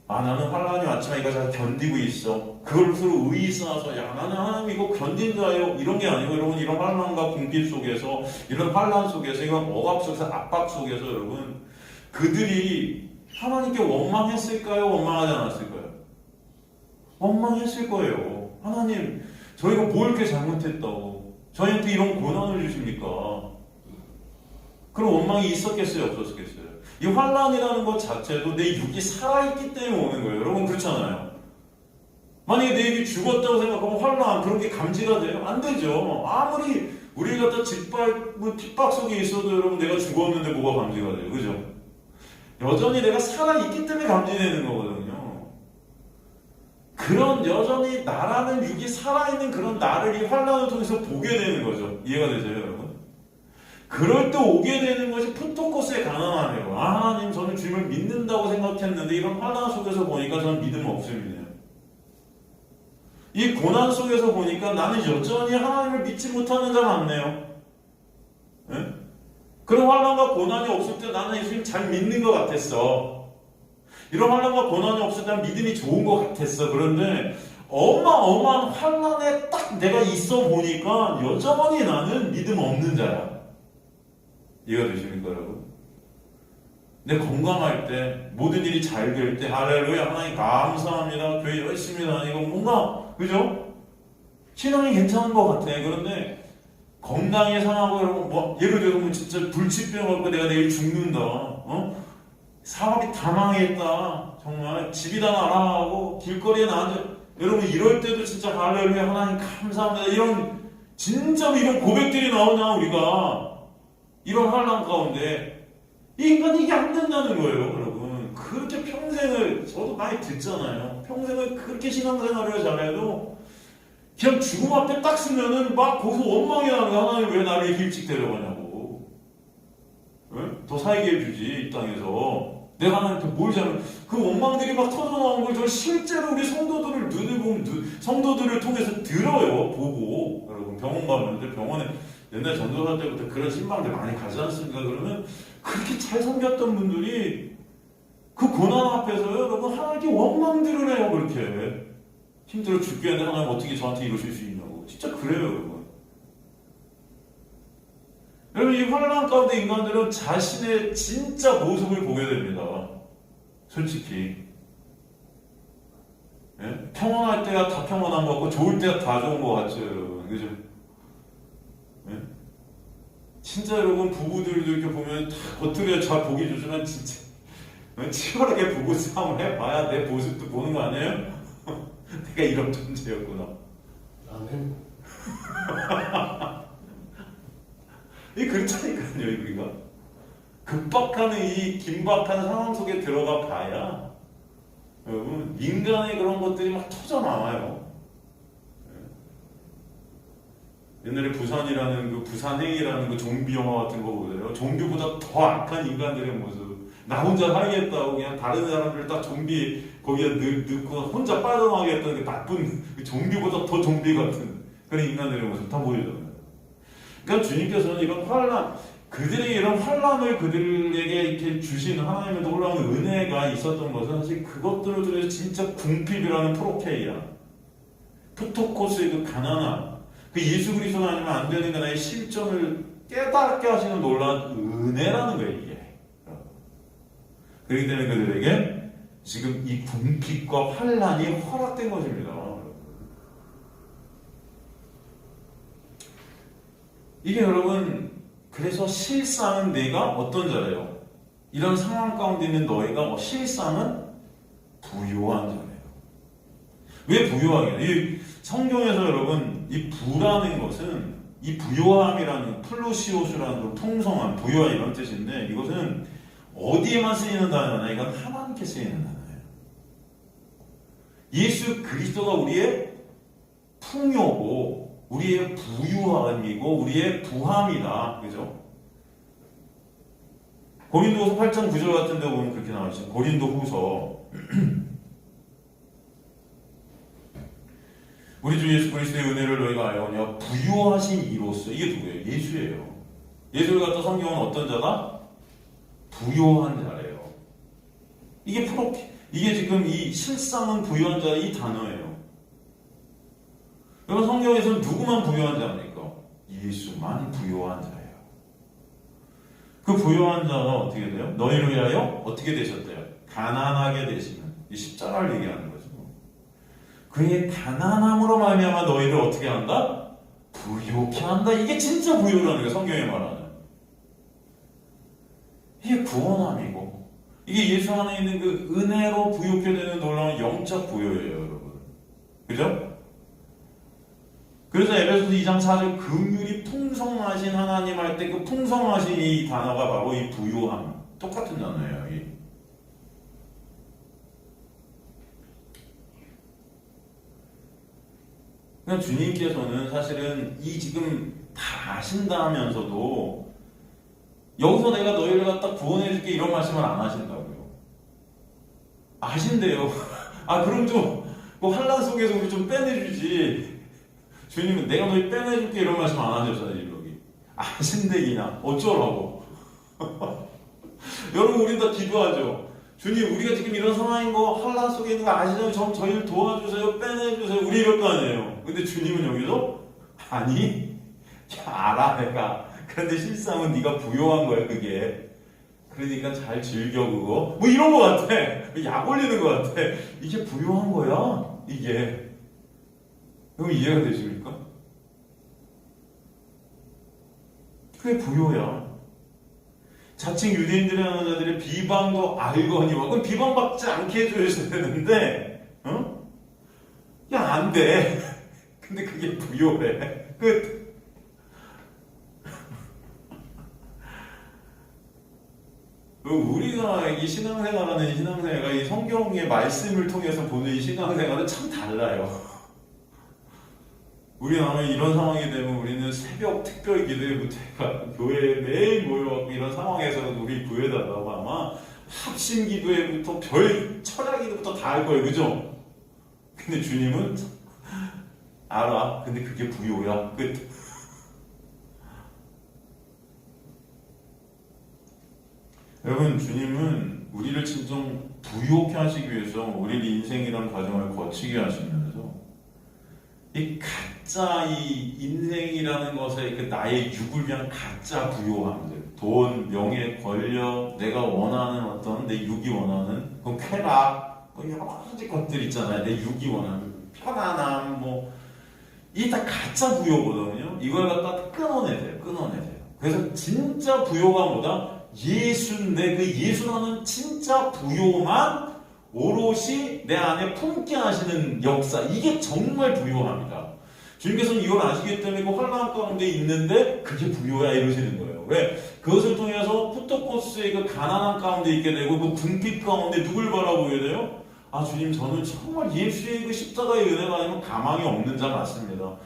나는 환란이 왔지만 이거 잘 견디고 있어. 그걸 서로 의의 쌓아서 나는 하나님 이거 견딘다요. 이런 게 아니고 여러분 이런 환란과 궁핍 속에서 이런 환란 속에서 이런 억압 속에서 압박 속에서 여러분 그들이 하나님께 원망했을까요? 원망하지 않았을까요? 원망했을 거예요. 하나님 저희가 뭐 이렇게 잘못했다고 저희한테 이런 고난을 주십니까? 그런 원망이 있었겠어요? 없었겠어요? 이 환란이라는 것 자체도 내 육이 살아있기 때문에 오는 거예요. 여러분 그렇잖아요. 만약에 내 육이 죽었다고 생각하면 환란 그런 게 감지가 돼요? 안 되죠. 아무리 우리가 다 짓밟은 핍박 속에 있어도 여러분 내가 죽었는데 뭐가 감지가 돼요? 그죠? 여전히 내가 살아있기 때문에 감지되는 거거든요. 그런 여전히 나라는 육이 살아있는 그런 나를 이 환란을 통해서 보게 되는 거죠. 이해가 되세요 여러분? 그럴 때 오게 되는 것이 푸토코스의 가난함이에요. 하나님 저는 주님을 믿는다고 생각했는데 이런 환난 속에서 보니까 저는 믿음 없음이네요. 이 고난 속에서 보니까 나는 여전히 하나님을 믿지 못하는 자가 많네요. 네? 그런 환난과 고난이 없을 때 나는 예수님 잘 믿는 것 같았어. 이런 환난과 고난이 없을 때 믿음이 좋은 것 같았어. 그런데 어마어마한 환난에 딱 내가 있어 보니까 여전히 나는 믿음 없는 자야. 이해가 되십니까 여러분? 내 건강할 때 모든 일이 잘 될 때 할렐루야 하나님 감사합니다 교회 열심히 다니고 뭔가 그죠? 신앙이 괜찮은 것 같아. 그런데 건강이 상하고 여러분 뭐 예를 들면 진짜 불치병 갖고 내가 내일 죽는다. 사업이 다 망했다. 정말 집이 다 날아가고 길거리에 나앉아 여러분 이럴 때도 진짜 할렐루야 하나님 감사합니다 이런 진짜로 이런 고백들이 나오냐 우리가 이런 환란 가운데 이 인간이 이게 안 된다는 거예요 여러분. 그렇게 평생을 저도 많이 듣잖아요. 평생을 그렇게 신앙생활을 잘해도 그냥 죽음 앞에 딱 쓰면은 막 거기서 원망이 나는 거야. 하나님 왜 나를 이렇게 일찍 데려가냐고. 네? 더 살게 해주지 이 땅에서 내가 하나님한테 뭘 잘못 그 원망들이 막 터져나온 걸 저 실제로 우리 성도들을 눈을 보면 성도들을 통해서 들어요. 보고 여러분 병원 가면 병원에 옛날 전도사 때부터 그런 신방들 많이 가지 않습니까? 그러면 그렇게 잘 섬겼던 분들이 그 고난 앞에서 여러분 하나님께 원망들을 해요. 그렇게 힘들어 죽겠는데 하나님 어떻게 저한테 이러실 수 있냐고. 진짜 그래요 여러분. 여러분 이 환난 가운데 인간들은 자신의 진짜 모습을 보게 됩니다. 솔직히 예? 평온할 때가 다 평온한 것 같고 좋을 때가 다 좋은 것 같죠 여러분. 그죠? 예? 진짜 여러분 부부들도 이렇게 보면 다 겉으로 잘 보기 좋지만 진짜 치열하게 부부 싸움을 해봐야 내 모습도 보는 거 아니에요? 내가 이런 존재였구나. 나는 이 그렇다니까요 우리가 급박하는 이 긴박한 상황 속에 들어가 봐야 여러분 인간의 그런 것들이 막 터져 나와요. 옛날에 부산이라는 그 부산행이라는 그 좀비 영화 같은 거 보세요. 좀비보다 더 악한 인간들의 모습. 나 혼자 살겠다고 그냥 다른 사람들 딱 좀비 거기에 넣고 혼자 빠져나가겠다는 그 나쁜 그 좀비보다 더 좀비 같은 그런 인간들의 모습 다 보여줘요. 그러니까 주님께서는 이런 환란, 그들에게 이런 환란을 그들에게 이렇게 주시는 하나님의 놀라운 은혜가 있었던 것은 사실 그것들을 통해서 진짜 궁핍이라는 프로케이야, 푸토코스의 그 가난함, 그 예수 그리스도가 아니면 안 되는 나의 실존을 깨닫게 하시는 놀라운 은혜라는 거예요 이게. 그렇기 때문에 그들에게 지금 이 궁핍과 환란이 허락된 것입니다. 이게 여러분, 그래서 실상은 내가 어떤 자래요? 이런 상황 가운데 있는 너희가 실상은 부요한 자래요. 왜 부요하게? 이 성경에서 여러분, 이 부라는 것은, 이 부요함이라는, 플루시오스라는 거, 풍성함, 부요한 이런 뜻인데, 이것은 어디에만 쓰이는 단어냐? 이건 하나님께 쓰이는 단어예요. 예수 그리스도가 우리의 풍요고, 우리의 부유함이고, 우리의 부함이다. 그죠? 고린도후서 8장 9절 같은 데 보면 그렇게 나와 있어요. 고린도후서 우리 주 예수 그리스도의 은혜를 너희가 알거니와 부유하신 이로써, 이게 누구예요? 예수예요. 예수를 갖다 성경은 어떤 자다? 부요한 자래요. 이게 지금 이 실상은 부요한 자 이 단어예요. 여러분, 성경에서는 누구만 부요한 자입니까? 예수만 부요한 자예요. 그 부요한 자가 어떻게 돼요? 너희를 위하여 어떻게 되셨대요? 가난하게 되시는, 이 십자가를 얘기하는 거죠. 그의 가난함으로 말미암아 너희를 어떻게 한다? 부요케 한다. 이게 진짜 부요라는 거예요. 성경에 말하는. 이게 구원함이고, 이게 예수 안에 있는 그 은혜로 부요케 되는 놀라운 영적 부요예요, 여러분. 그죠? 그래서 에베소서 2장 4절 긍휼이 풍성하신 하나님 할 때 그 풍성하신 이 단어가 바로 이 부요함. 똑같은 단어예요. 그러니까 주님께서는 사실은 이 지금 다 아신다면서도 여기서 내가 너희를 갖다 구원해줄게 이런 말씀을 안 하신다고요. 아신대요. 그럼 좀 뭐 환난 속에서 우리 좀 빼내주지. 주님은 내가 너희 빼내줄게 이런 말씀 안 하셨잖아요. 여기 아신대기냐 어쩌라고. 여러분, 우린 다 기도하죠. 주님, 우리가 지금 이런 상황인 거, 환난 속에 있는 거 아시잖아요. 저희를 도와주세요, 빼내주세요. 우리 이럴 거 아니에요. 근데 주님은 여기서 아니, 알아 내가. 그런데 실상은 네가 부요한 거야 그게. 그러니까 잘 즐겨 그거. 뭐 이런 거 같아. 약 올리는 거 같아. 이게 부요한 거야. 이게. 그럼 이해가 되십니까? 그게 부요야. 자칭 유대인들의 하는 자들의 비방도 알거니와, 그럼 비방받지 않게 해줘야 되는데, 야, 안 돼. 근데 그게 부요래. 끝. 우리가 이 신앙생활하는 신앙생활과 이 성경의 말씀을 통해서 보는 이 신앙생활은 참 달라요. 우리는 아마 이런 상황이 되면 우리는 새벽 특별 기도회부터 교회에 매일 모여갖고 이런 상황에서는 우리 부여다가고 아마 합심 기도회부터 별 철야 기도부터 다 할 거예요. 그죠? 근데 주님은 알아. 근데 그게 부요야. 끝. 여러분, 주님은 우리를 진정 부요케 하시기 위해서 우리를 인생이란 과정을 거치게 하시면서 이 가짜 이 인생이라는 것에 그 나의 육을 위한 가짜 부요함들, 돈, 명예, 권력, 내가 원하는 어떤 내 육이 원하는 그 쾌락, 뭐 여러 가지 것들 있잖아요. 내 육이 원하는 편안함, 이게 다 가짜 부요거든요. 이걸 갖다 끊어내세요. 그래서 진짜 부요가 뭐다? 예수인데 그 예수라는 진짜 부요만 오롯이 내 안에 품게 하시는 역사, 이게 정말 부요합니다. 주님께서는 이걸 아시기 때문에 그 환난 가운데 있는데 그게 부요야 이러시는 거예요. 왜? 그것을 통해서 푸토코스의 그 가난한 가운데 있게 되고 그 궁핍 가운데 누굴 바라보게 돼요? 주님, 저는 정말 예수의 그 십자가의 은혜가 아니면 가망이 없는 자 맞습니다.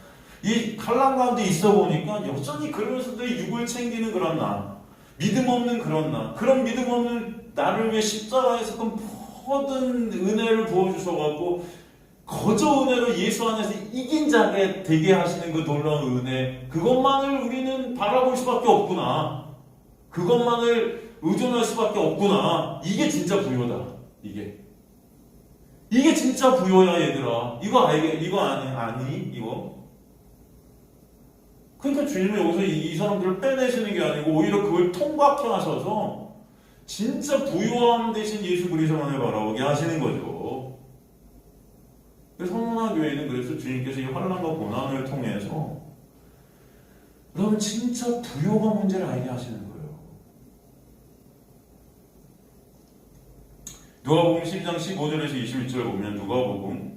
이 환난 가운데 있어 보니까 여전히 그러면서도 육을 챙기는 그런 나, 믿음 없는 그런 나, 그런 믿음 없는 나를 위해 십자가에서 그 모든 은혜를 부어주셔갖고 거저 은혜로 예수 안에서 이긴 자게 되게 하시는 그 놀라운 은혜, 그것만을 우리는 바라볼 수밖에 없구나. 그것만을 의존할 수밖에 없구나. 이게 진짜 부요다. 이게 진짜 부요야, 얘들아. 이거 아니? 이거? 그러니까 주님은 여기서 이 사람들을 빼내시는 게 아니고 오히려 그걸 통과케 하셔서 진짜 부요함 대신 예수 그리스도만을 바라보게 하시는 거죠. 그래서 성문화 교회는 그래서 주님께서 이 환난과 고난을 통해서 여러분 진짜 부요가 문제를 알게 하시는 거예요. 누가복음 12장 15절에서 21절 보면 누가복음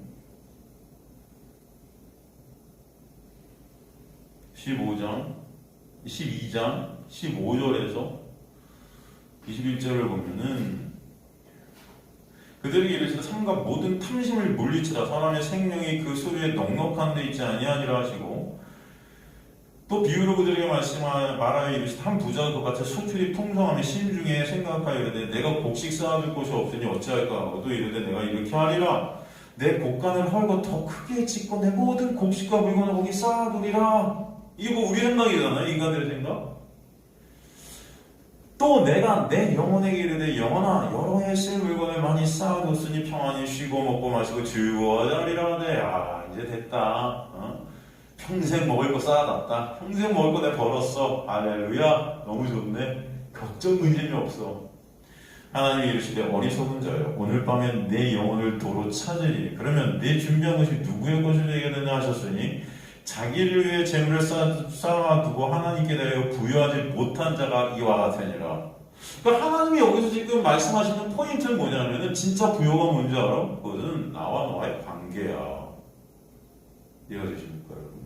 12장 15절에서 21절을 보면은 그들에게 이르시되 삼가 모든 탐심을 물리치라 사람의 생명이 그 소리에 넉넉한 데 있지 아니하니라 하시고 또 비유로 그들에게 말하여 이르시되 한 부자가 그같이 소출이 풍성함에 심중에 생각하여 이르되 내가 곡식 쌓아둘 곳이 없으니 어찌할까 하고 또 이르되 내가 이렇게 하리라 내 곡간을 헐고 더 크게 짓고 내 모든 곡식과 물건을 거기 쌓아두리라. 이게 뭐 우리 생각이잖아요. 인간들의 생각. 또 내가 내 영혼에게 이르되 영혼아 여러 해 쓸 물건을 많이 쌓아뒀으니 평안히 쉬고 먹고 마시고 즐거워하리라 하되 이제 됐다. 평생 먹을 거 쌓아놨다. 평생 먹을 거 내가 벌었어. 할렐루야. 너무 좋네. 걱정 근심이 없어. 하나님이 이르시되 어리석은 자여 오늘 밤에 내 영혼을 도로 찾으리. 그러면 내 준비한 것이 누구의 것이 되겠느냐 하셨으니 자기를 위해 재물을 쌓아두고 하나님께 대하여 부여하지 못한 자가 이와 같으니라. 그러니까 하나님이 여기서 지금 말씀하시는 포인트는 뭐냐면은 진짜 부여가 뭔지 알아? 그것은 나와 너와의 관계야. 이해가 되십니까 여러분?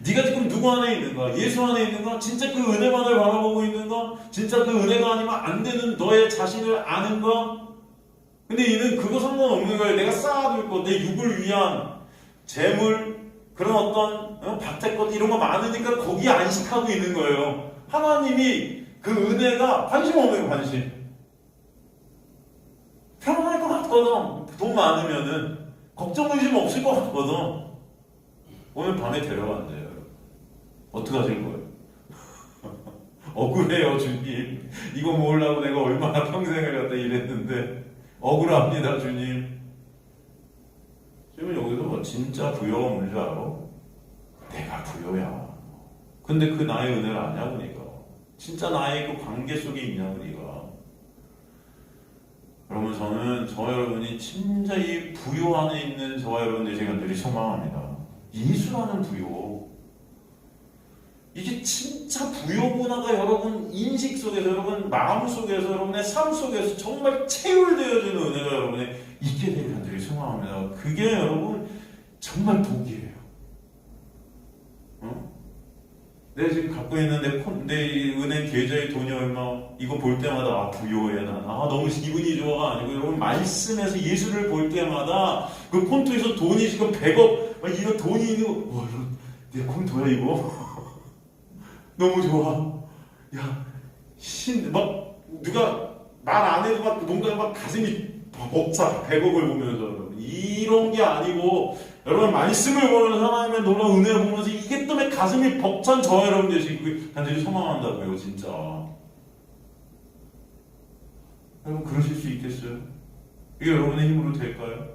네가 지금 누구 안에 있는가? 예수 안에 있는가? 진짜 그 은혜만을 바라보고 있는가? 진짜 그 은혜가 아니면 안 되는 너의 자신을 아는가? 근데 이는 그거 상관없는 거예요. 내가 쌓아둘 것, 내 육을 위한 재물, 그런 어떤 밭의 것 이런 거 많으니까 거기에 안식하고 있는 거예요. 하나님이 그 은혜가 관심 없는 거예요. 관심. 편안할 것 같거든. 돈 많으면은 걱정 의심 없을 것 같거든. 오늘 밤에 데려간대요. 어떻게 하실 거예요? 억울해요 주님. 이거 모으려고 내가 얼마나 평생을 갖다 일했는데 억울합니다 주님. 지금 여기서 뭐 진짜 부여가 뭔지 알아? 내가 부여야. 근데 그 나의 은혜를 아냐고 니가. 진짜 나의 그 관계 속에 있냐고 니가. 여러분 저와 여러분이 진짜 이 부여 안에 있는 저와 여러분들이 제가 늘 소망합니다. 예수라는 부여. 이게 진짜 부여 문화가 여러분 인식 속에서 여러분 마음 속에서 여러분의 삶 속에서 정말 체울되어지는 은혜가 여러분의 있게 되길 간절히 소망합니다. 그게 여러분 정말 복이에요. 내가 지금 갖고 있는 내 은행 계좌의 돈이 얼마 이거 볼 때마다 부여해 난 너무 기분이 좋아가 아니고 여러분 말씀에서 예수를 볼 때마다 그 콘토에서 돈이 지금 100억 막 이런 돈이 있는 거 이거 내 콘토야 이거 너무 좋아. 야 막 누가 말 안 해도 막 뭔가 막 가슴이 벅차. 100억을 보면서 여러분 이런 게 아니고 여러분 말씀을 보면서 하나님의 놀라운 은혜를 보면서 이게 때문에 가슴이 벅찬 저와 여러분들이 지금 간절히 소망한다고요 진짜. 여러분 그러실 수 있겠어요? 이게 여러분의 힘으로 될까요?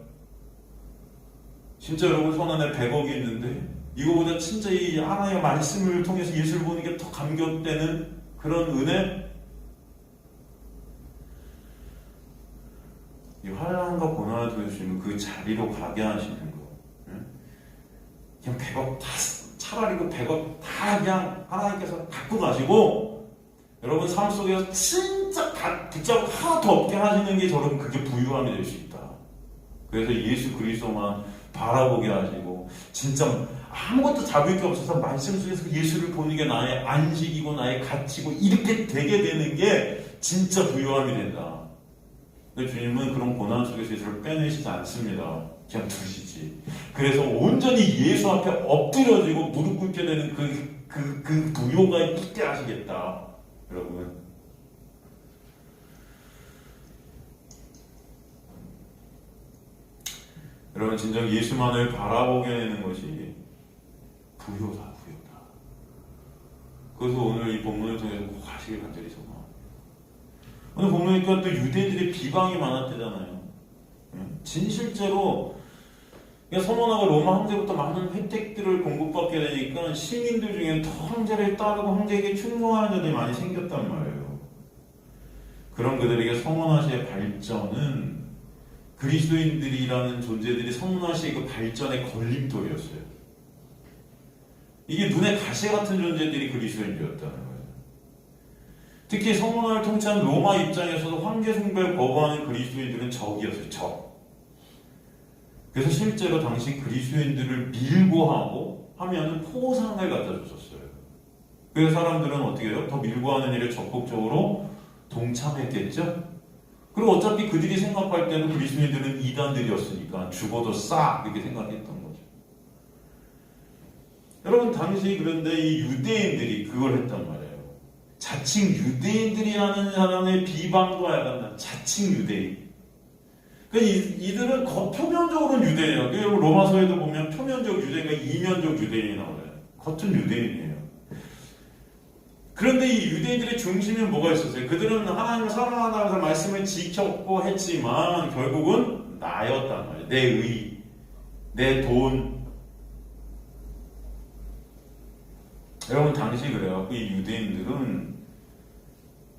진짜 여러분 손 안에 100억이 있는데 이거보다 진짜 이 하나님의 말씀을 통해서 예수를 보는 게 더 감격되는 그런 은혜? 이 환난과 고난을 도와주시면 그 자리로 가게 하시는 거. 그냥 100억 다, 차라리 그 100억 다 그냥 하나님께서 갖고 가시고, 여러분 삶 속에서 진짜 다 붙잡고 하나 더 없게 하시는 게 여러분 그게 부유함이 될 수 있다. 그래서 예수 그리스도만 바라보게 하시고, 진짜 아무것도 잡을 게 없어서 말씀 속에서 예수를 보는 게 나의 안식이고 나의 가치고 이렇게 되게 되는 게 진짜 부유함이 된다. 근데 주님은 그런 고난 속에서 예수를 빼내시지 않습니다. 그냥 두시지. 그래서 온전히 예수 앞에 엎드려지고 무릎 꿇게 되는 그 부요가 있게 하시겠다. 여러분. 여러분 진정 예수만을 바라보게 되는 것이 부요다. 그래서 오늘 이 본문을 통해서 꼭 하시길 간절히 소망합니다. 오늘 보니까 또 유대인들의 비방이 많았대잖아요. 진실제로 서머나가 로마 황제부터 많은 혜택들을 공급받게 되니까 시민들 중에는 더 황제를 따르고 황제에게 충성하는 자들이 많이 생겼단 말이에요. 그런 그들에게 서머나시의 발전은 그리스도인들이라는 존재들이 서머나시의 그 발전의 걸림돌이었어요. 이게 눈에 가시 같은 존재들이 그리스도인들이었다는 거예요. 특히 성문화를 통치한 로마 입장에서도 황제 숭배를 거부하는 그리스도인들은 적이었어요. 적. 그래서 실제로 당시 그리스도인들을 밀고 하고 하면은 포상을 갖다 줬었어요. 그래서 사람들은 어떻게 해요? 더 밀고 하는 일에 적극적으로 동참했겠죠? 그리고 어차피 그들이 생각할 때는 그리스도인들은 이단들이었으니까 죽어도 싸 이렇게 생각했던 거죠. 여러분 당시 그런데 이 유대인들이 그걸 했단 말이에요. 자칭 유대인들이라는 사람의 비방도 하여간 자칭 유대인. 그러니까 이들은 표면적으로는 유대인이에요. 그리고 로마서에도 보면 표면적 유대인과 이면적 유대인이 나와요. 겉은 유대인이에요. 그런데 이 유대인들의 중심에 뭐가 있었어요? 그들은 하나님을 사랑한다면서 말씀을 지켰고 했지만 결국은 나였단 말이에요. 내 의, 내 돈. 여러분 당시 그래요. 이 유대인들은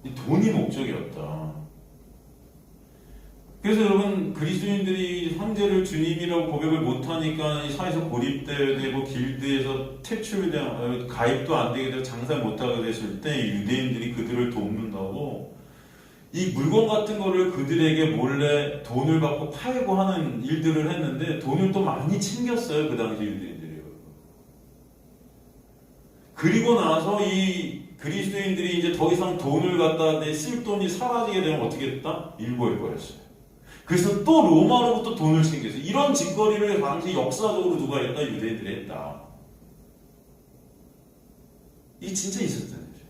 이 돈이 목적이었다. 그래서 여러분 그리스도인들이 황제를 주님이라고 고백을 못하니까 이 사회에서 고립되고 길드에서 퇴출되고 가입도 안 되게 되고 장사 못하게 됐을 때 유대인들이 그들을 돕는다고 이 물건 같은 거를 그들에게 몰래 돈을 받고 팔고 하는 일들을 했는데 돈을 또 많이 챙겼어요. 그 당시 유대인들이. 그리고 나서 이 그리스도인들이 이제 더 이상 돈을 갖다 쓸 돈이 사라지게 되면 어떻게 했다? 일부해버렸어요. 그래서 또 로마로부터 돈을 챙겼어요. 이런 짓거리를 당시 역사적으로 누가 했다? 유대인들이 했다. 이게 진짜 있었던 거죠.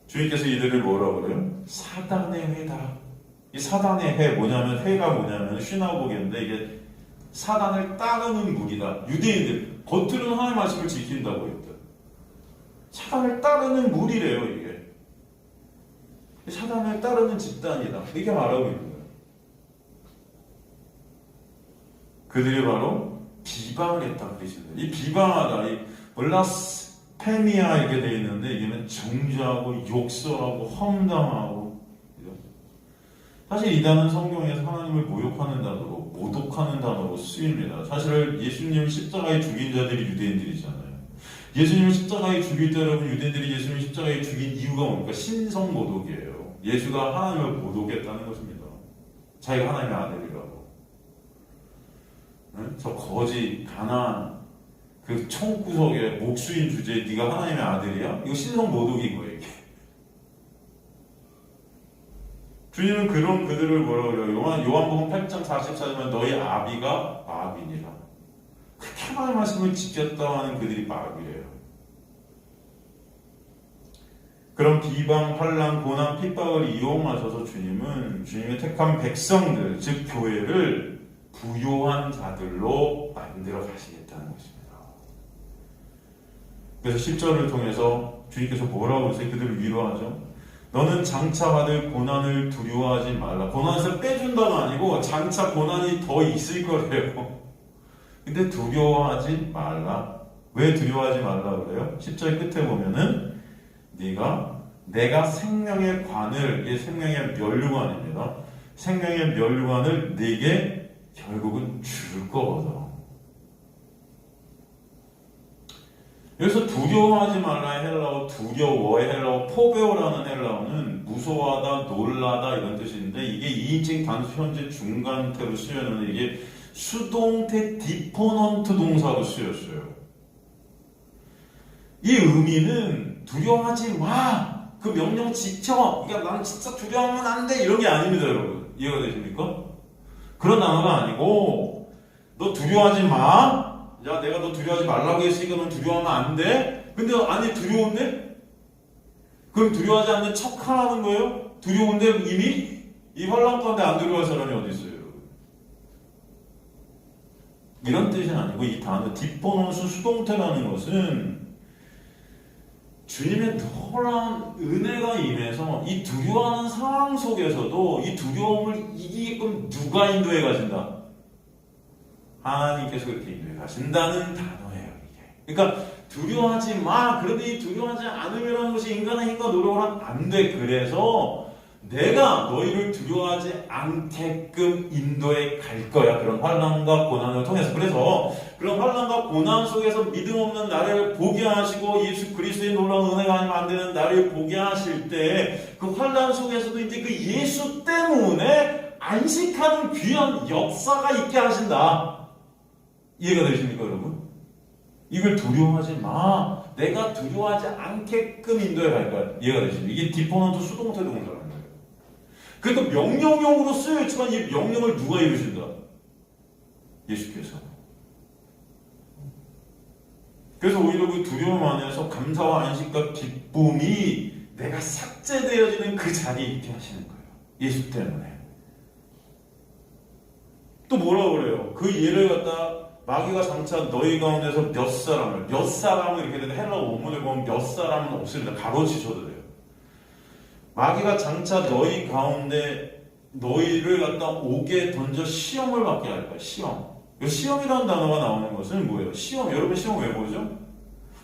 주님께서 이들을 뭐라고 그래요? 사단의 회다. 이 사단의 회 뭐냐면 회가 뭐냐면 시나고게인데 이게 사단을 따르는 무리다. 유대인들 겉으로는 하나님의 말씀을 지킨다고 했다. 사단을 따르는 무리래요 이게. 사단을 따르는 집단이다. 이렇게 말하고 있는 거예요. 그들이 바로 비방을 했다. 그리스도인들. 이 비방하다. 이 블라스페미아 이렇게 되어 있는데 이게는 정죄하고 욕설하고 험담하고 사실 이 단어는 성경에서 하나님을 모욕하는 단어로 모독하는 단어로 쓰입니다. 사실 예수님을 십자가에 죽인 자들이 유대인들이잖아요. 예수님을 십자가에 죽일 때 여러분 유대인들이 예수님을 십자가에 죽인 이유가 뭡니까? 신성 모독이에요. 예수가 하나님을 모독했다는 것입니다. 자기가 하나님의 아들이라고. 저 거지 가난한 그 총구석에 목수인 주제에 네가 하나님의 아들이야? 이거 신성 모독인 거예요 이게. 주님은 그런 그들을 뭐라고 그래요? 요한복음 8장 44절에 너희 아비가 마귀니라. 그렇게 하나님의 말씀을 지켰다 하는 그들이 마귀래요. 그런 비방, 환난, 고난, 핍박을 이용하셔서 주님은 주님의 택한 백성들, 즉 교회를 부요한 자들로 만들어 가시겠다는 것입니다. 그래서 10절을 통해서 주님께서 뭐라고 하세요? 그들을 위로하죠. 너는 장차 받을 고난을 두려워하지 말라. 고난에서 빼준다는 아니고 장차 고난이 더 있을 거래요. 근데 두려워하지 말라. 왜 두려워하지 말라 그래요? 10절 끝에 보면은 내가 생명의 관을, 이게 생명의 면류관입니다. 생명의 면류관을 네게 결국은 줄 거거든. 여기서 두려워하지 말라의 헬라어, 두려워의 헬라어, 포베오라는 헬라어는 무서워하다, 놀라다 이런 뜻인데 이게 2인칭 단수 현재 중간태로 쓰여있는 이게 수동태 디포넌트 동사로 쓰였어요. 이 의미는 두려워하지 마! 그 명령 지켜! 그러니까 난 진짜 두려워하면 안 돼! 이런 게 아닙니다, 여러분. 이해가 되십니까? 그런 단어가 아니고 너 두려워하지 마! 야, 내가 너 두려워하지 말라고 했으니까 넌 두려워하면 안 돼? 근데 아니 두려운데? 그럼 두려워하지 않는 척 하는 거예요? 두려운데 이미? 이 환난 가운데 안 두려워할 사람이 어디 있어요, 여러분? 이런 뜻이 아니고 이 단어 디포넌스 수동태라는 것은 주님의 놀라운 은혜가 임해서 이 두려워하는 상황 속에서도 이 두려움을 이기게끔 누가 인도해 가신다? 하나님께서 그렇게 인도해 가신다는 단어예요, 이게. 그러니까 두려워하지 마. 그런데 이 두려워하지 않으려는 것이 인간의 힘과 노력을 하면 안 돼. 그래서 내가 너희를 두려워하지 않게끔 인도에 갈 거야. 그런 환난과 고난을 통해서. 그래서 그런 환난과 고난 속에서 믿음 없는 나를 보게 하시고 예수 그리스도의 놀라운 은혜가 아니면 안 되는 나를 보게 하실 때 그 환난 속에서도 이제 그 예수 때문에 안식하는 귀한 역사가 있게 하신다. 이해가 되십니까, 여러분? 이걸 두려워하지 마. 내가 두려워하지 않게끔 인도에 갈 거야. 이해가 되십니까? 이게 디포넌트 수동태 동사라는 거예요. 그러니까 명령형으로 쓰여있지만 이 명령을 누가 이루신다? 예수께서. 그래서 오히려 그 두려움 안에서 감사와 안식과 기쁨이 내가 삭제되어지는 그 자리에 있게 하시는 거예요. 예수 때문에. 또 뭐라고 그래요? 그 예를 갖다 마귀가 장차 너희 가운데서 몇 사람을 이렇게 되는 헬라 원문을 보면 몇 사람은 없습니다. 가로치셔도 돼요. 마귀가 장차 너희 가운데 너희를 갖다 옥에 던져 시험을 받게 할 거야. 시험이라는 단어가 나오는 것은 뭐예요? 여러분 시험 왜 보죠?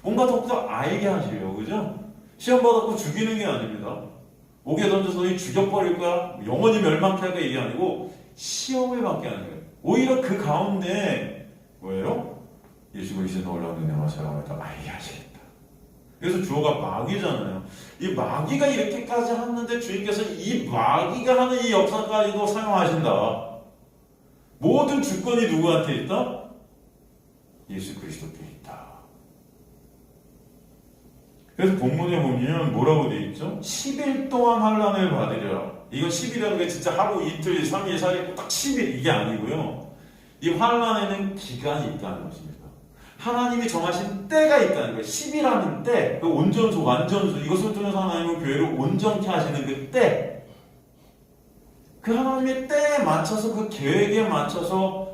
뭔가 더 알게 하시려고, 그죠? 시험 받았고 죽이는 게 아닙니다. 옥에 던져서 너희 죽여버릴 거야. 영원히 멸망케 할 거야. 이게 아니고 시험을 받게 하는 거예요. 오히려 그 가운데 뭐예요? 예수 그리스도의 놀라운 은혜와 사랑을 더 알게 하시겠다. 그래서 주어가 마귀잖아요. 이 마귀가 이렇게까지 하는데 주님께서 이 마귀가 하는 이 역사까지도 사용하신다. 모든 주권이 누구한테 있다? 예수 그리스도께 있다. 그래서 본문에 보면 뭐라고 되어 있죠? 10일 동안 환난을 받으리라. 이건 10일이라는 게 진짜 하루 이틀 3일 4일 딱 10일 이게 아니고요. 이 환난에는 기간이 있다는 것입니다. 하나님이 정하신 때가 있다는 거예요. 10이라는 때, 그 온전수, 완전수, 이것을 통해서 하나님은 교회를 온전케 하시는 그 때, 그 하나님의 때에 맞춰서 그 계획에 맞춰서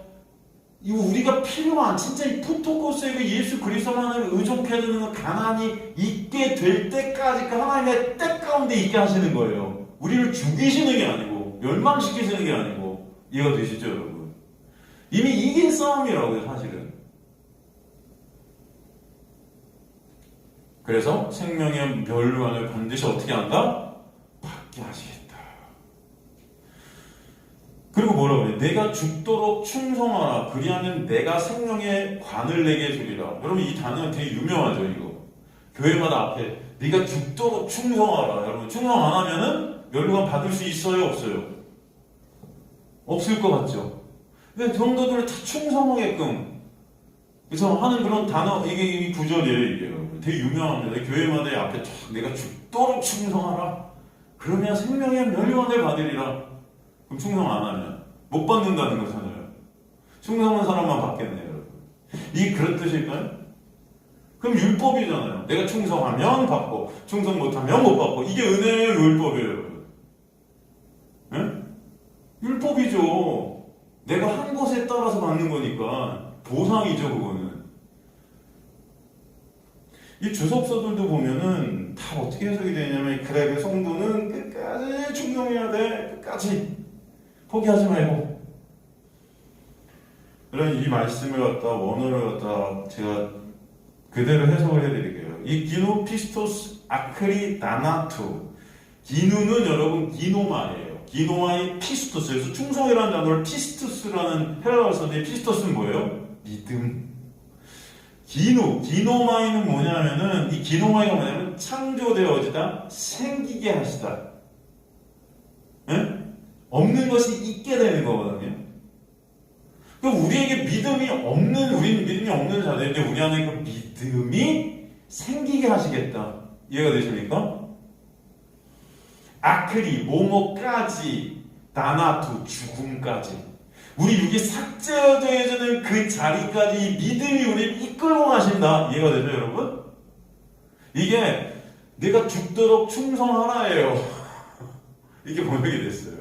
이 우리가 필요한 진짜 이 푸토코스의 그 예수 그리스도만을 의존케 되는 그 가난이 있게 될 때까지 그 하나님의 때 가운데 있게 하시는 거예요. 우리를 죽이시는 게 아니고 멸망시키시는 게 아니고. 이해가 되시죠, 여러분? 이미 이긴 싸움이라고요, 사실은. 그래서 생명의 멸류관을 반드시 어떻게 한다? 받게 하시겠다. 그리고 뭐라고 그래요? 내가 죽도록 충성하라. 그리하면 내가 생명의 관을 내게 주리라. 여러분 이 단어는 되게 유명하죠, 이거. 교회마다 앞에 네가 죽도록 충성하라. 여러분 충성 안 하면은 멸류관 받을 수 있어요, 없어요? 없을 것 같죠? 근데 성도들을 다 충성하게끔 그래서 하는 그런 단어, 이게 구절이에요, 이게. 되게 유명합니다. 교회마다 앞에 쫙 내가 죽도록 충성하라. 그러면 생명의 멸류관을 받으리라. 그럼 충성 안 하면 못 받는다는 거잖아요. 충성한 사람만 받겠네요, 여러분. 이게 그런 뜻일까요? 그럼 율법이잖아요. 내가 충성하면 받고 충성 못하면 못 받고. 이게 은혜예요, 율법이에요, 여러분? 네? 율법이죠. 내가 한 것에 따라서 받는 거니까 보상이죠, 그거는. 이 주석서들도 보면은 다 어떻게 해석이 되냐면, 그래, 그 성도는 끝까지 충성해야 돼. 끝까지 포기하지 말고. 그런 이 말씀을 갖다 원어를 갖다 제가 그대로 해석을 해드릴게요. 이 기노 피스토스 아크리 나나투. 기누는 여러분 기노마예요. 기노마의 피스토스. 그래서 충성이라는 단어를 피스토스라는 헬라어 썼는데, 피스토스는 뭐예요? 믿음. 기노마이는 뭐냐면은, 이 기노마이가 뭐냐면 창조되어지다, 생기게 하시다. 네? 없는 것이 있게 되는 거거든요. 그럼 우리에게 우리는 믿음이 없는 자들인데 우리 안에 그 믿음이 생기게 하시겠다. 이해가 되십니까? 아크리, 뭐뭐까지, 나나투, 죽음까지. 우리 육이 삭제되어지는 그 자리까지 믿음이 우리를 이끌고 가신다. 이해가 되죠, 여러분? 이게 내가 죽도록 충성하라예요. 이게 번역이 됐어요.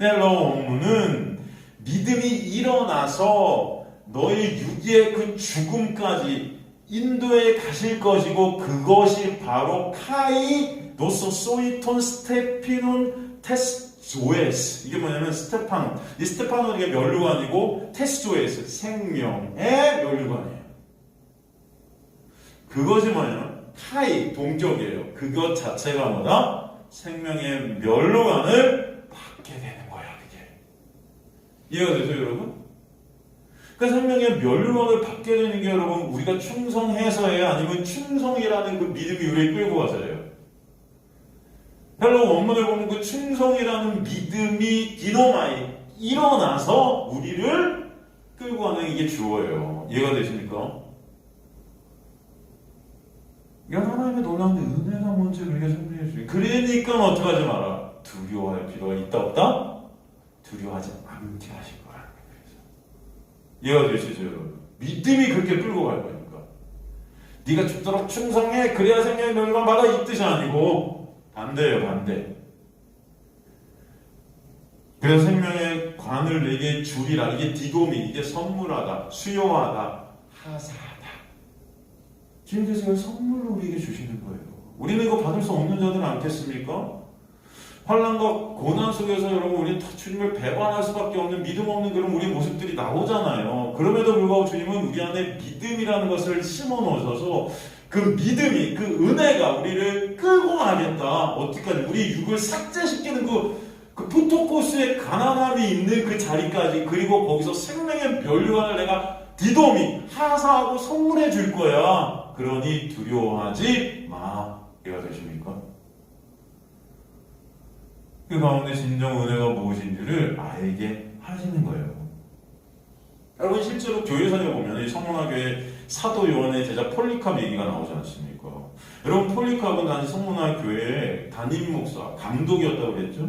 헬라어 원문은 믿음이 일어나서 너의 육의 그 죽음까지 인도에 가실 것이고, 그것이 바로 카이 노소 소이톤 스테피논 테스조에스. 이게 뭐냐면 스테파논. 이 스테파논은 이게 멸류관이고, 테스조에스 생명의 멸류관이에요. 그것이 뭐냐면 카이 동격이에요. 그것 자체가 뭐다? 생명의 멸류관을 받게 되는 거야. 그게 이해가 되죠, 여러분? 그러니까 생명의 멸류관을 받게 되는 게 여러분 우리가 충성해서예요, 아니면 충성이라는 그 믿음이 우리를 끌고 와서예요? 헬러 원문을 보면 그 충성이라는 믿음이 디노마이 일어나서 우리를 끌고 가는 이게 주어예요. 이해가 되십니까? 이건 하나님의 놀라운 은혜가 뭔지 우리가 설명해 주세요. 그러니까 어떡하지 마라. 두려워할 필요가 있다 없다? 두려워하지 않게 하실 거라는 거예요. 이해가 되시죠, 여러분? 믿음이 그렇게 끌고 갈 거니까. 네가 죽도록 충성해, 그래야 생명의 멸류관 받아, 이 뜻이 아니고 반대예요, 반대. 그래서 생명의 관을 내게 주리라. 이게 디도미, 이게 선물하다, 수요하다, 하사하다. 주님께서 선물로 우리에게 주시는 거예요. 우리는 이거 받을 수 없는 자들은 않겠습니까? 환난과 고난 속에서 여러분 우리는 주님을 배반할 수밖에 없는 믿음 없는 그런 우리 모습들이 나오잖아요. 그럼에도 불구하고 주님은 우리 안에 믿음이라는 것을 심어 놓으셔서 그 믿음이, 그 은혜가 우리를 끌고 가겠다. 어디까지? 우리 육을 삭제시키는 그 푸토코스의 가난함이 있는 그 자리까지, 그리고 거기서 생명의 멸류관을 내가 디도미, 하사하고 선물해 줄 거야. 그러니 두려워하지 마. 이해가 되십니까? 그 가운데 진정 은혜가 무엇인지를 알게 하시는 거예요. 여러분 실제로 교회선에 보면 이 성문화교회 사도 요한의 제자 폴리캅 얘기가 나오지 않습니까? 여러분 폴리캅은 당시 성문화교회의 담임 목사, 감독이었다고 그랬죠?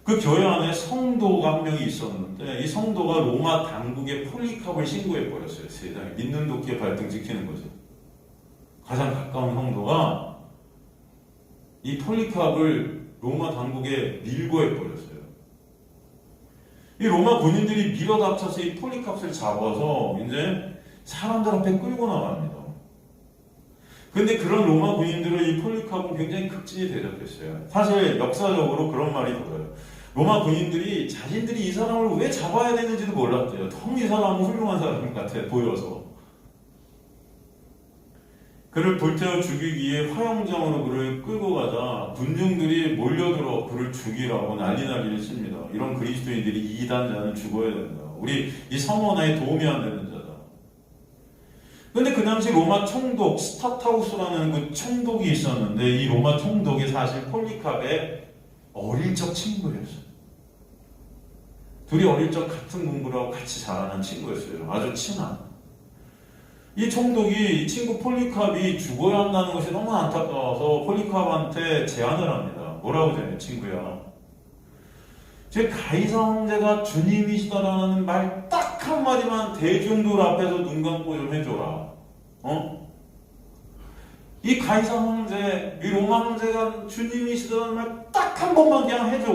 그 교회 안에 성도가 한 명이 있었는데 이 성도가 로마 당국에 폴리캅을 신고해 버렸어요. 세상에 믿는 도끼에 발등 지키는 거죠. 가장 가까운 성도가 이 폴리캅을 로마 당국에 밀고 해 버렸어요. 이 로마 군인들이 밀어닥쳐서 이 폴리캅을 잡아서 이제 사람들 앞에 끌고 나갑니다. 근데 그런 로마 군인들은 이 폴리캅은 굉장히 극진히 대접했어요. 사실 역사적으로 그런 말이 돌아요. 로마 군인들이 자신들이 이 사람을 왜 잡아야 되는지도 몰랐대요. 너무 이 사람은 훌륭한 사람 같아 보여서. 그를 불태워 죽이기에 화영장으로 그를 끌고 가자 군중들이 몰려들어 그를 죽이라고 난리를 칩니다. 이런 그리스도인들이 이 이단자는 죽어야 된다. 우리 이 성원화에 도움이 안 되는 자다. 근데 그 당시 로마 총독 스타타우스라는 그 총독이 있었는데 이 로마 총독이 사실 폴리캅의 어릴 적 친구였어요. 둘이 어릴 적 같은 공부를 하고 같이 자라난 친구였어요. 아주 친한. 이 총독이 이 친구 폴리캅이 죽어야 한다는 것이 너무 안타까워서 폴리캅한테 제안을 합니다. 뭐라고 제안해? 친구야, 제 가이사 황제가 주님이시다라는 말 딱 한마디만 대중들 앞에서 눈 감고 좀 해줘라. 이 가이사 황제, 이 로마 황제가 주님이시다는 말 딱 한 번만 그냥 해줘.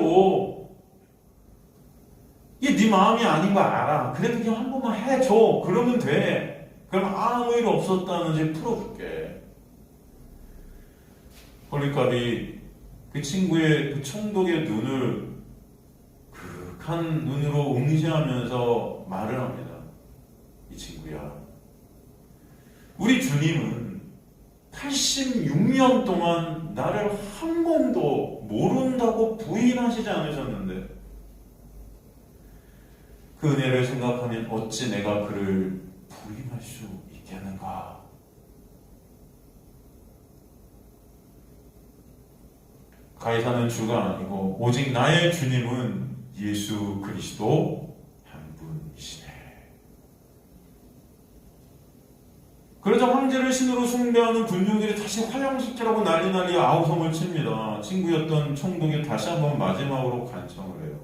이게 네 마음이 아닌 거 알아. 그래도 그냥 한 번만 해줘. 그러면 돼. 그럼 아무 일 없었다는지 풀어줄게. 폴리캅이 그 친구의 그 총독의 눈을 극한 눈으로 응시하면서 말을 합니다. 이 친구야, 우리 주님은 86년 동안 나를 한 번도 모른다고 부인하시지 않으셨는데 그 은혜를 생각하면 어찌 내가 그를 부인할 수 있겠는가? 가이사는 주가 아니고 오직 나의 주님은 예수 그리스도 한 분이시네. 그러자 황제를 신으로 숭배하는 군중들이 다시 화형시키라고 난리 아우성을 칩니다. 친구였던 총독이 다시 한번 마지막으로 간청을 해요.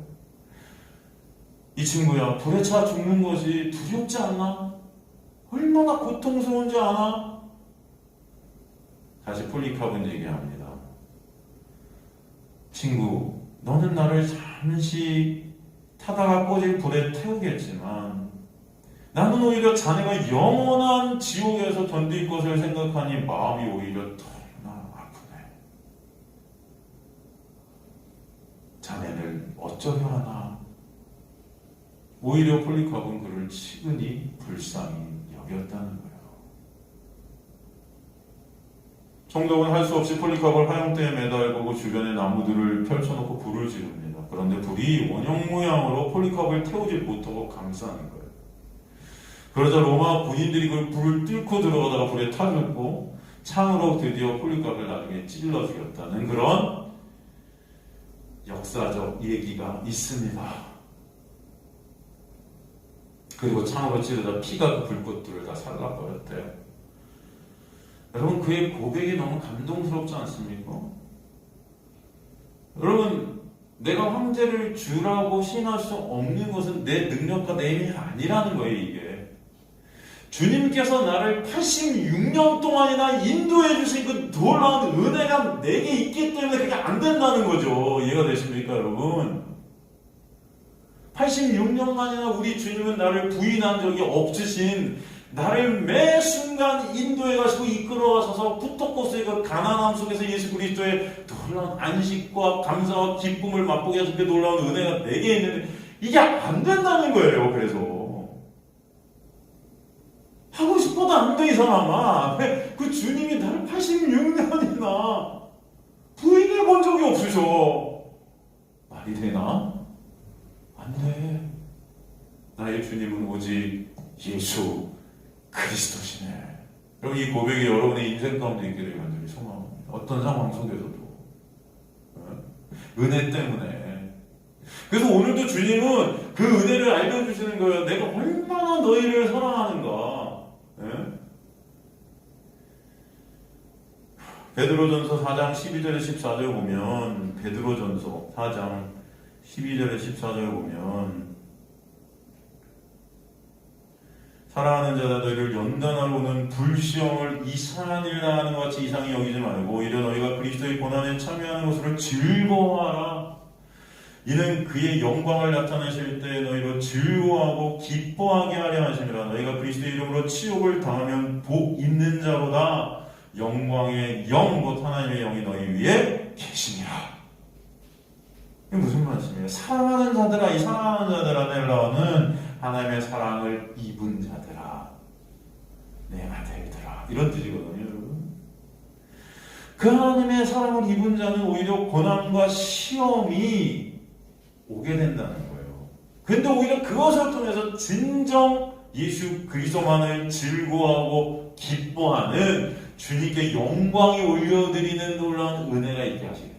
이 친구야, 불에 차 죽는 것이 두렵지 않나? 얼마나 고통스러운지 아나? 다시 폴리캅은 얘기합니다. 친구, 너는 나를 잠시 타다가 꺼질 불에 태우겠지만 나는 오히려 자네가 영원한 지옥에서 견딜 것을 생각하니 마음이 오히려 너무나 아프네. 자네를 어쩌려 하나? 오히려 폴리캅은 그를 치근히 불쌍히 여겼다는 거예요. 총독은 할 수 없이 폴리카브를 화염대에 매달고 주변에 나무들을 펼쳐놓고 불을 지릅니다. 그런데 불이 원형 모양으로 폴리카브를 태우지 못하고 감싸는 거예요. 그러자 로마 군인들이 그 불을 뚫고 들어가다가 불에 타졌고 창으로 드디어 폴리카브를 나중에 찔러 죽였다는 그런 역사적 얘기가 있습니다. 그리고 창으로 찌르다 피가 그 불꽃들을 다 살라버렸대요. 여러분, 그의 고백이 너무 감동스럽지 않습니까? 여러분, 내가 황제를 주라고 시인할 수 없는 것은 내 능력과 내 힘이 아니라는 거예요, 이게. 주님께서 나를 86년 동안이나 인도해 주신 그 놀라운 은혜가 내게 있기 때문에 그게 안 된다는 거죠. 이해가 되십니까, 여러분? 86년간이나 우리 주님은 나를 부인한 적이 없으신, 나를 매 순간 인도해 가시고 이끌어 가셔서 푸토코스의 그 가난함 속에서 예수 그리스도의 놀라운 안식과 감사와 기쁨을 맛보게 하신 그 놀라운 은혜가 내게 있는데 이게 안 된다는 거예요. 그래서 하고 싶어도 안 돼, 이 사람아. 그 주님이 나를 86년이나 부인해 본 적이 없으셔. 말이 되나? 안 돼. 나의 주님은 오직 예수 그리스도시네. 여러분, 이 고백이 여러분의 인생 가운데 있기를 간절히 소망합니다. 어떤 상황 속에서도 은혜 때문에. 그래서 오늘도 주님은 그 은혜를 알려주시는 거예요. 내가 얼마나 너희를 사랑하는가. 베드로전서 4장 12절에 14절 보면, 베드로전서 4장 12절에 14절 보면, 사랑하는 자들 너희를 연단하러 오는 불시험을 이상한 일 당하는 것 같이 이상히 여기지 말고 오히려 너희가 그리스도의 고난에 참여하는 것으로 즐거워하라. 이는 그의 영광을 나타내실 때 너희로 즐거워하고 기뻐하게 하려 하심이라. 너희가 그리스도의 이름으로 치욕을 당하면 복 있는 자보다 영광의 영 곧 하나님의 영이 너희 위에 계시니라. 이게 무슨 말씀이에요? 사랑하는 자들아, 이 사랑하는 자들아, 넬라어는 하나님의 사랑을 입은 자들아, 내 아들들아, 이런 뜻이거든요, 여러분. 그 하나님의 사랑을 입은 자는 오히려 고난과 시험이 오게 된다는 거예요. 근데 오히려 그것을 통해서 진정 예수 그리스도만을 즐거워하고 기뻐하는 주님께 영광이 올려드리는 놀라운 은혜가 있게 하시겠다.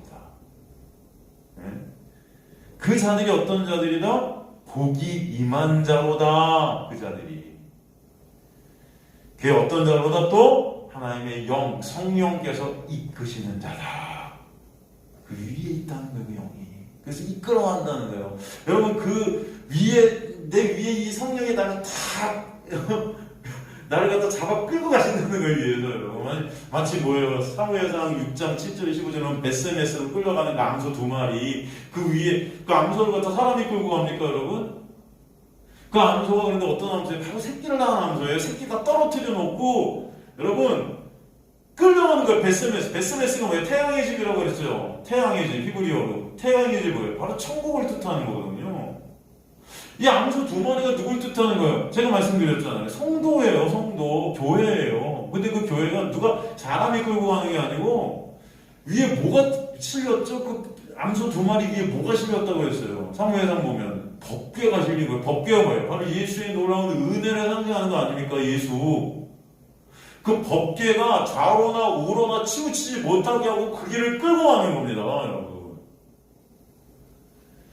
그 자들이 어떤 자들이다? 복이 임한 자로다. 그 자들이. 그게 어떤 자로다? 또 하나님의 영, 성령께서 이끄시는 자다. 그 위에 있다는 거예요, 그 영이. 그래서 이끌어간다는 거예요. 여러분, 그 위에, 내 위에 이 성령이 나를 다 나를 갖다 잡아 끌고 가신다는 거예요, 위에서. 여러분, 마치 뭐예요? 사무엘상 6장 7절 15절은 베스메스로 끌려가는 그 암소 2마리, 그 위에 그 암소를 갖다 사람이 끌고 갑니까, 여러분? 그 암소가 그런데 어떤 암소예요? 바로 새끼를 낳은 암소예요. 새끼 다 떨어뜨려 놓고, 여러분, 끌려가는 거예요. 베스메스가 뭐예요? 태양의 집이라고 그랬어요. 태양의 집, 히브리어로. 태양의 집 뭐예요? 바로 천국을 뜻하는 거거든요. 이 암소 2마리가 누굴 뜻하는 거예요? 제가 말씀드렸잖아요. 성도예요, 성도. 교회예요. 근데 그 교회가 누가 사람이 끌고 가는 게 아니고 위에 뭐가 실렸죠? 그 암소 2마리 위에 뭐가 실렸다고 했어요? 사무엘상 보면 법궤가 실린 거예요. 법궤가 뭐예요? 바로 예수의 놀라운 은혜를 상징하는 거 아닙니까? 예수. 그 법궤가 좌로나 우로나 치우치지 못하게 하고 그 길을 끌고 가는 겁니다, 여러분.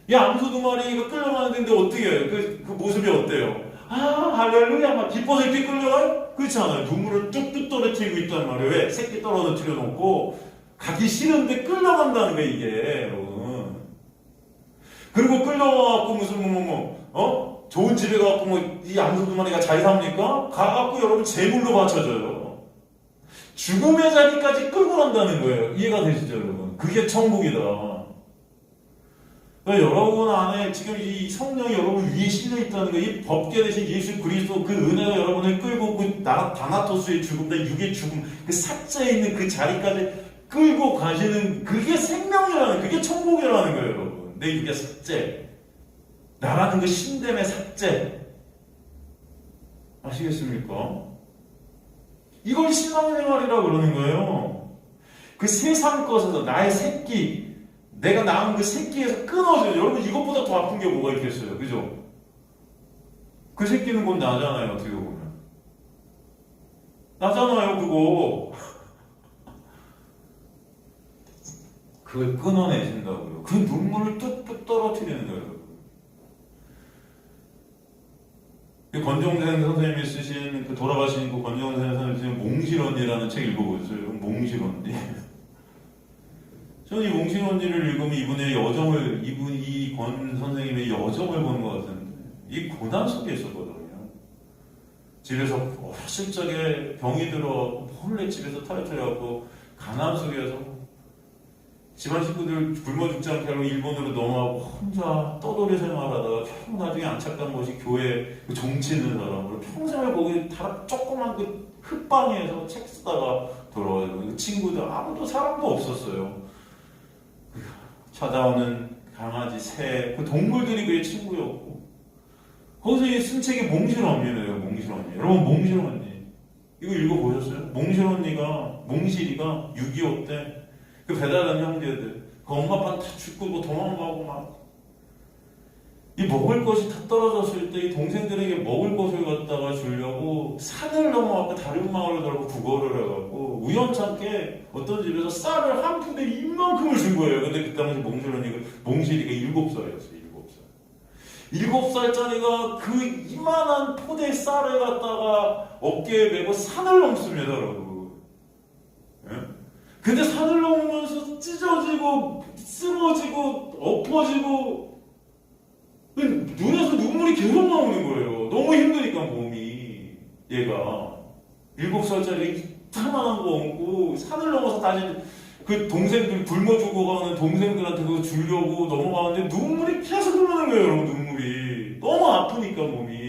이 암소 2마리가 끌려가는데 어떻게 해요? 그 모습이 어때요? 아, 할렐루야, 막 기뻐서 이렇게 끌려가요? 그렇지 않아요. 눈물을 뚝뚝 떨어뜨리고 있단 말이에요. 왜? 새끼 떨어뜨려 놓고 가기 싫은데 끌려간다는 거예요, 이게, 여러분. 그리고 끌려가갖고 무슨 좋은 집에 가갖고 이 암소 2마리가 잘 삽니까? 가갖고 여러분 재물로 바쳐줘요. 죽음의 자리까지 끌고 간다는 거예요. 이해가 되시죠, 여러분? 그게 천국이다. 여러분 안에 지금 이 성령이 여러분 위에 실려 있다는 거예요. 이 법궤 대신 예수 그리스도 그 은혜가 여러분을 끌고 그 다나토스의 죽음, 내 육의 죽음, 그 삭제에 있는 그 자리까지 끌고 가시는 그게 생명이라는, 그게 천국이라는 거예요, 여러분. 내 육의 삭제. 나라는 그 신됨의 삭제. 아시겠습니까? 이걸 신앙생활이라고 그러는 거예요. 그 세상 것에서 나의 새끼, 내가 낳은 그 새끼에서 끊어져요. 여러분 이것보다 더 아픈 게 뭐가 있겠어요? 그죠? 그 새끼는 곧 나잖아요. 어떻게 보면 나잖아요. 그거 그걸 끊어내신다고요. 그 눈물을 뚝뚝 떨어뜨리는 거예요. 권정생 선생님이 쓰신 그 돌아가신 그 권정생 선생님이 쓰신 몽실언니라는 책 읽어보셨어요? 몽실언니. 저는 이 몽실언니를 읽으면 이 권 선생님의 여정을 보는 것 같은데, 이 고난 속에 있었거든요. 집에서 어렸을 적에 병이 들어 몰래 집에서 탈출해갖고 가난 속에서 집안 식구들 굶어 죽지 않게 하려고 일본으로 넘어가고 혼자 떠돌이 생활하다가 결국 나중에 안착한 곳이 교회 그 정치 있는 사람으로 평생을 거기 조그만 그 흙방에서 책 쓰다가 돌아와요. 그 친구들 아무도 사람도 없었어요. 찾아오는 강아지, 새, 그 동물들이 그의 친구였고, 거기서 쓴 책이 몽실언니예요. 몽실언니. 여러분 몽실언니 이거 읽어보셨어요? 몽실이가 6.25 때 그 배달한 형제들, 그 엄마 아빠는 다 죽고 뭐 도망가고 막, 이 먹을 것이 다 떨어졌을 때 이 동생들에게 먹을 것을 갖다가 주려고 산을 넘어가고 다른 마을을 돌고 구걸을 해갖고 우연찮게 어떤 집에서 쌀을 한 푼에 이만큼을 준 거예요. 근데 그 당시 몽실이가 7살이었어요. 7살짜리가 그 이만한 포대 쌀을 갖다가 어깨에 메고 산을 넘습니다, 여러분. 예? 근데 산을 넘으면서 찢어지고 쓰러지고 엎어지고 눈에서 눈물이 계속 나오는 거예요. 너무 힘드니까 몸이. 얘가 7살짜리 이만한 거 얹고 산을 넘어서 다시 그 동생들 굶어 죽어가는 동생들한테 그거 주려고 넘어가는데 눈물이 계속 흐르는 거예요. 여러분 눈물이 너무 아프니까 몸이.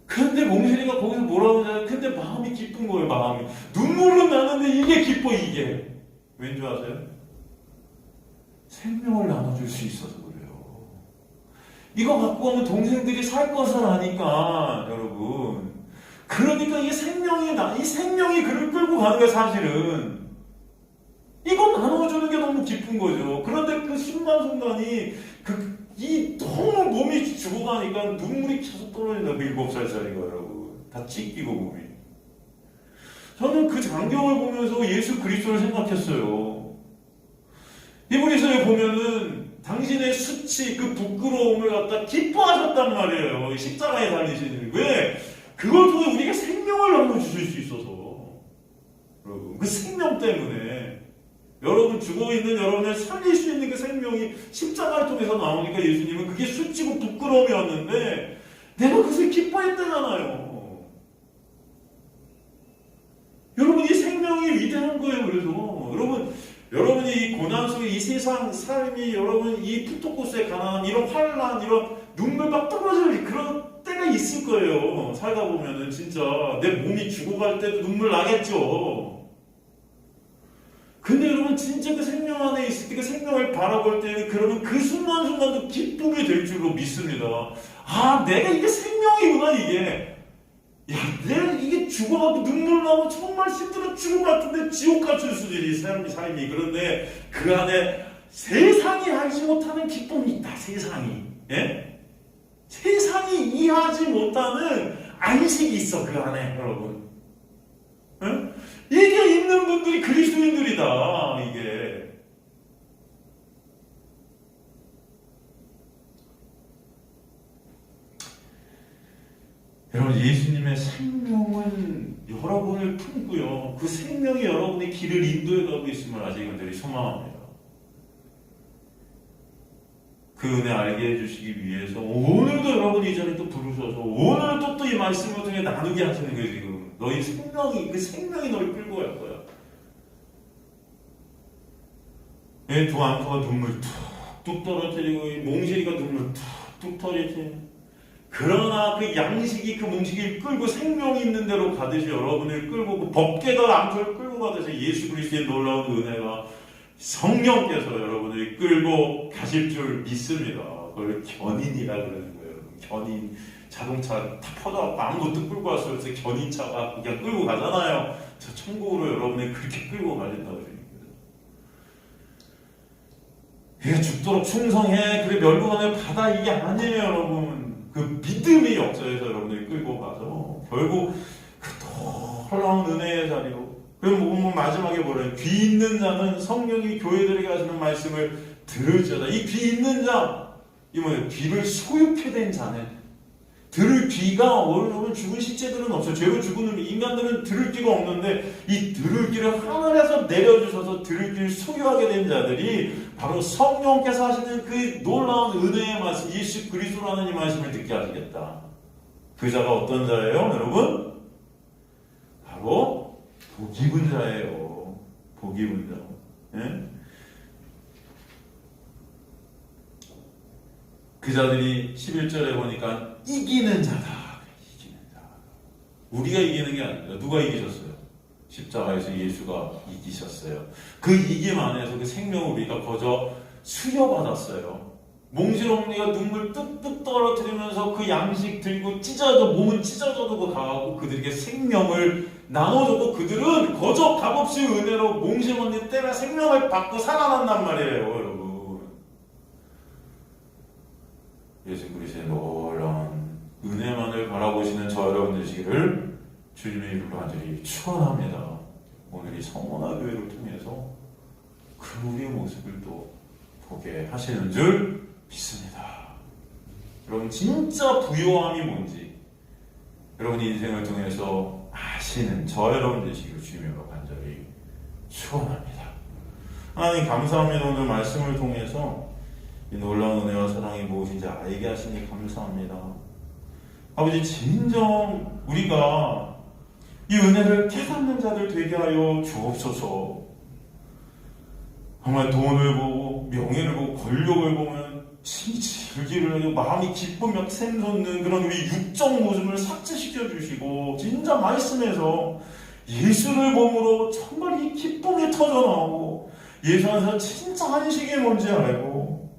근데 몽실이가 거기서 뭐라고 하냐면, 근데 마음이 기쁜 거예요. 마음이 눈물은 나는데 이게 기뻐. 이게 왠지 아세요? 생명을 나눠줄 수 있어서 그래요. 이거 갖고 오면 동생들이 살 것을 아니까, 여러분. 그러니까 이 생명이 그를 끌고 가는 거예요. 사실은 이거 나눠주는 게 너무 기쁜 거죠. 그런데 그 순간순간이 너무 몸이 죽어가니까 눈물이 계속 떨어진다. 7살짜리가 여러분. 다 찢기고 몸이. 저는 그 장경을 보면서 예수 그리스도를 생각했어요. 히브리서에 보면은 당신의 수치, 그 부끄러움을 갖다 기뻐하셨단 말이에요. 십자가에 달리시는. 왜? 그걸 통해 우리가 생명을 나눠주실 수 있어서. 여러분, 그 생명 때문에. 여러분 죽어있는 여러분을 살릴 수 있는 그 생명이 십자가를 통해서 나오니까 예수님은 그게 수치고 부끄러움이었는데 내가 그것을 기뻐했다잖아요. 여러분 이 생명이 위대한 거예요. 그래서 여러분이 이 고난 속에 이 세상 삶이 여러분 이 푸토코스의 가난함 이런 환란 이런 눈물 막 떨어질 그런 때가 있을 거예요. 살다 보면은 진짜 내 몸이 죽어갈 때도 눈물 나겠죠. 근데 여러분 진짜 그 생명 안에 있을 때 그 생명을 바라볼 때는 그러면 그 순간순간도 기쁨이 될 줄로 믿습니다. 아 내가 이게 생명이구나 이게. 야 내가 이게 죽어가고 눈물 나고 정말 힘들어 죽을 것 같은데 지옥 같은 수준이 삶이. 그런데 그 안에 세상이 알지 못하는 기쁨이 있다. 세상이. 예? 세상이 이해하지 못하는 안식이 있어 그 안에 여러분. 예? 이게 있는 분들이 그리스도인들이다. 이게 여러분 예수님의 생명은 여러분을 품고요. 그 생명이 여러분의 길을 인도해가고 있음을 아직 간절히 소망합니다. 그 은혜 알게 해주시기 위해서 오늘도 여러분이 이 자리에 또 부르셔서 오늘도 또 이 말씀을 통해 나누게 하시는 거예요. 지금 너희 생명이 그 생명이 너를 끌고 갈 거야. 두 앙코가 눈물 툭툭 떨어뜨리고 몽실이가 눈물 툭툭 터지지. 그러나 그 양식이 그 몽실이를 끌고 생명이 있는 대로 가듯이 여러분을 끌고 그 법궤가 앙코를 끌고 가듯이 예수 그리스도의 놀라운 은혜가 성령께서 여러분을 끌고 가실 줄 믿습니다. 그걸 견인이라 그러는 거예요. 견인 자동차 다 퍼져갖고 아무것도 끌고 갈 수 없어서 견인차가 그냥 끌고 가잖아요. 저 천국으로 여러분이 그렇게 끌고 가진다고 얘기해요. 그래 죽도록 충성해 그래 멸구원을 받아 이게 아니에요 여러분. 그 믿음의 역사에서 여러분들이 끌고 가서 결국 그 놀라운 은혜의 자리로. 그럼 보면 마지막에 뭐래요? 귀 있는 자는 성령이 교회들에게 하시는 말씀을 들을지어다. 이 귀 있는 자, 이 뭐예요? 귀를 소유케 된 자는 들을 귀가 원래 죽은 시체들은 없어요. 죄로 죽은 인간들은 들을 귀가 없는데 이 들을 귀를 하늘에서 내려주셔서 들을 귀를 소유하게 된 자들이 바로 성령께서 하시는 그 놀라운 은혜의 말씀, 예수 그리스도라는 이 말씀을 듣게 하시겠다. 그 자가 어떤 자예요, 여러분? 바로 복 입은 자예요. 복 입은 자. 예? 그 자들이 11절에 보니까 이기는 자다. 이기는 자. 우리가 이기는 게 아니라 누가 이기셨어요? 십자가에서 예수가 이기셨어요. 그 이김 안에서 그 생명을 우리가 거저 수여받았어요. 몽실어머니가 눈물 뚝뚝 떨어뜨리면서 그 양식 들고 찢어져 몸은 찢어져도 그 가고 그들에게 생명을 나눠줬고 그들은 거저 값없이 은혜로 몽실어머니 때문에 생명을 받고 살아난단 말이에요 여러분. 예수 그리스도의 놀라운 은혜만을 바라보시는 저 여러분 되시기를 주님의 이름으로 간절히 축원합니다. 오늘 이 성원화 교회를 통해서 그 우리의 모습을 또 보게 하시는 줄 믿습니다. 여러분 진짜 부요함이 뭔지 여러분 인생을 통해서 아시는 저 여러분 되시기를 주님으로 간절히 축원합니다. 하나님 감사합니다. 오늘 말씀을 통해서 이 놀라운 은혜와 사랑이 무엇인지 알게 하시니 감사합니다. 아버지 진정 우리가 이 은혜를 깨닫는 자들 되게 하여 주옵소서. 정말 돈을 보고 명예를 보고 권력을 보면 심히 즐기를 하고 마음이 기쁨이 샘솟는 그런 우리 육적 모습을 삭제시켜 주시고 진짜 말씀에서 예수를 보므로 정말 이 기쁨이 터져나오고 예수 안에서 진짜 안식이 뭔지 알고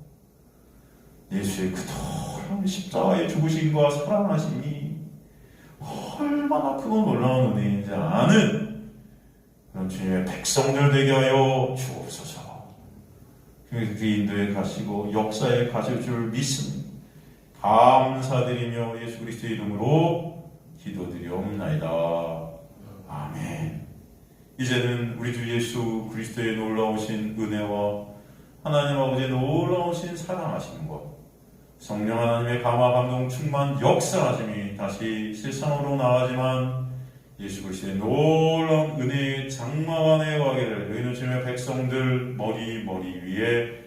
예수의 그 놀라운 십자가의 죽으심과 살아나심이 얼마나 크고 놀라운 은혜인지 아는 그런 주님의 백성들 되게 하여 주옵소서. 그 인도에 가시고 역사에 가실 줄 믿습니다. 감사드리며 예수 그리스도의 이름으로 기도드리옵나이다. 아멘. 이제는 우리 주 예수 그리스도의 놀라우신 은혜와 하나님 아버지의 놀라우신 사랑하심과 성령 하나님의 감화 감동 충만 역사하심이 다시 세상으로 나가지만 예수 그리스도의 놀라운 은혜의 장막 안에 가기를 너희는 주님의 백성들 머리 위에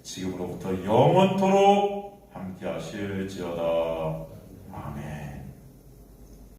지금으로부터 영원토록 함께 하실지어다. 아멘.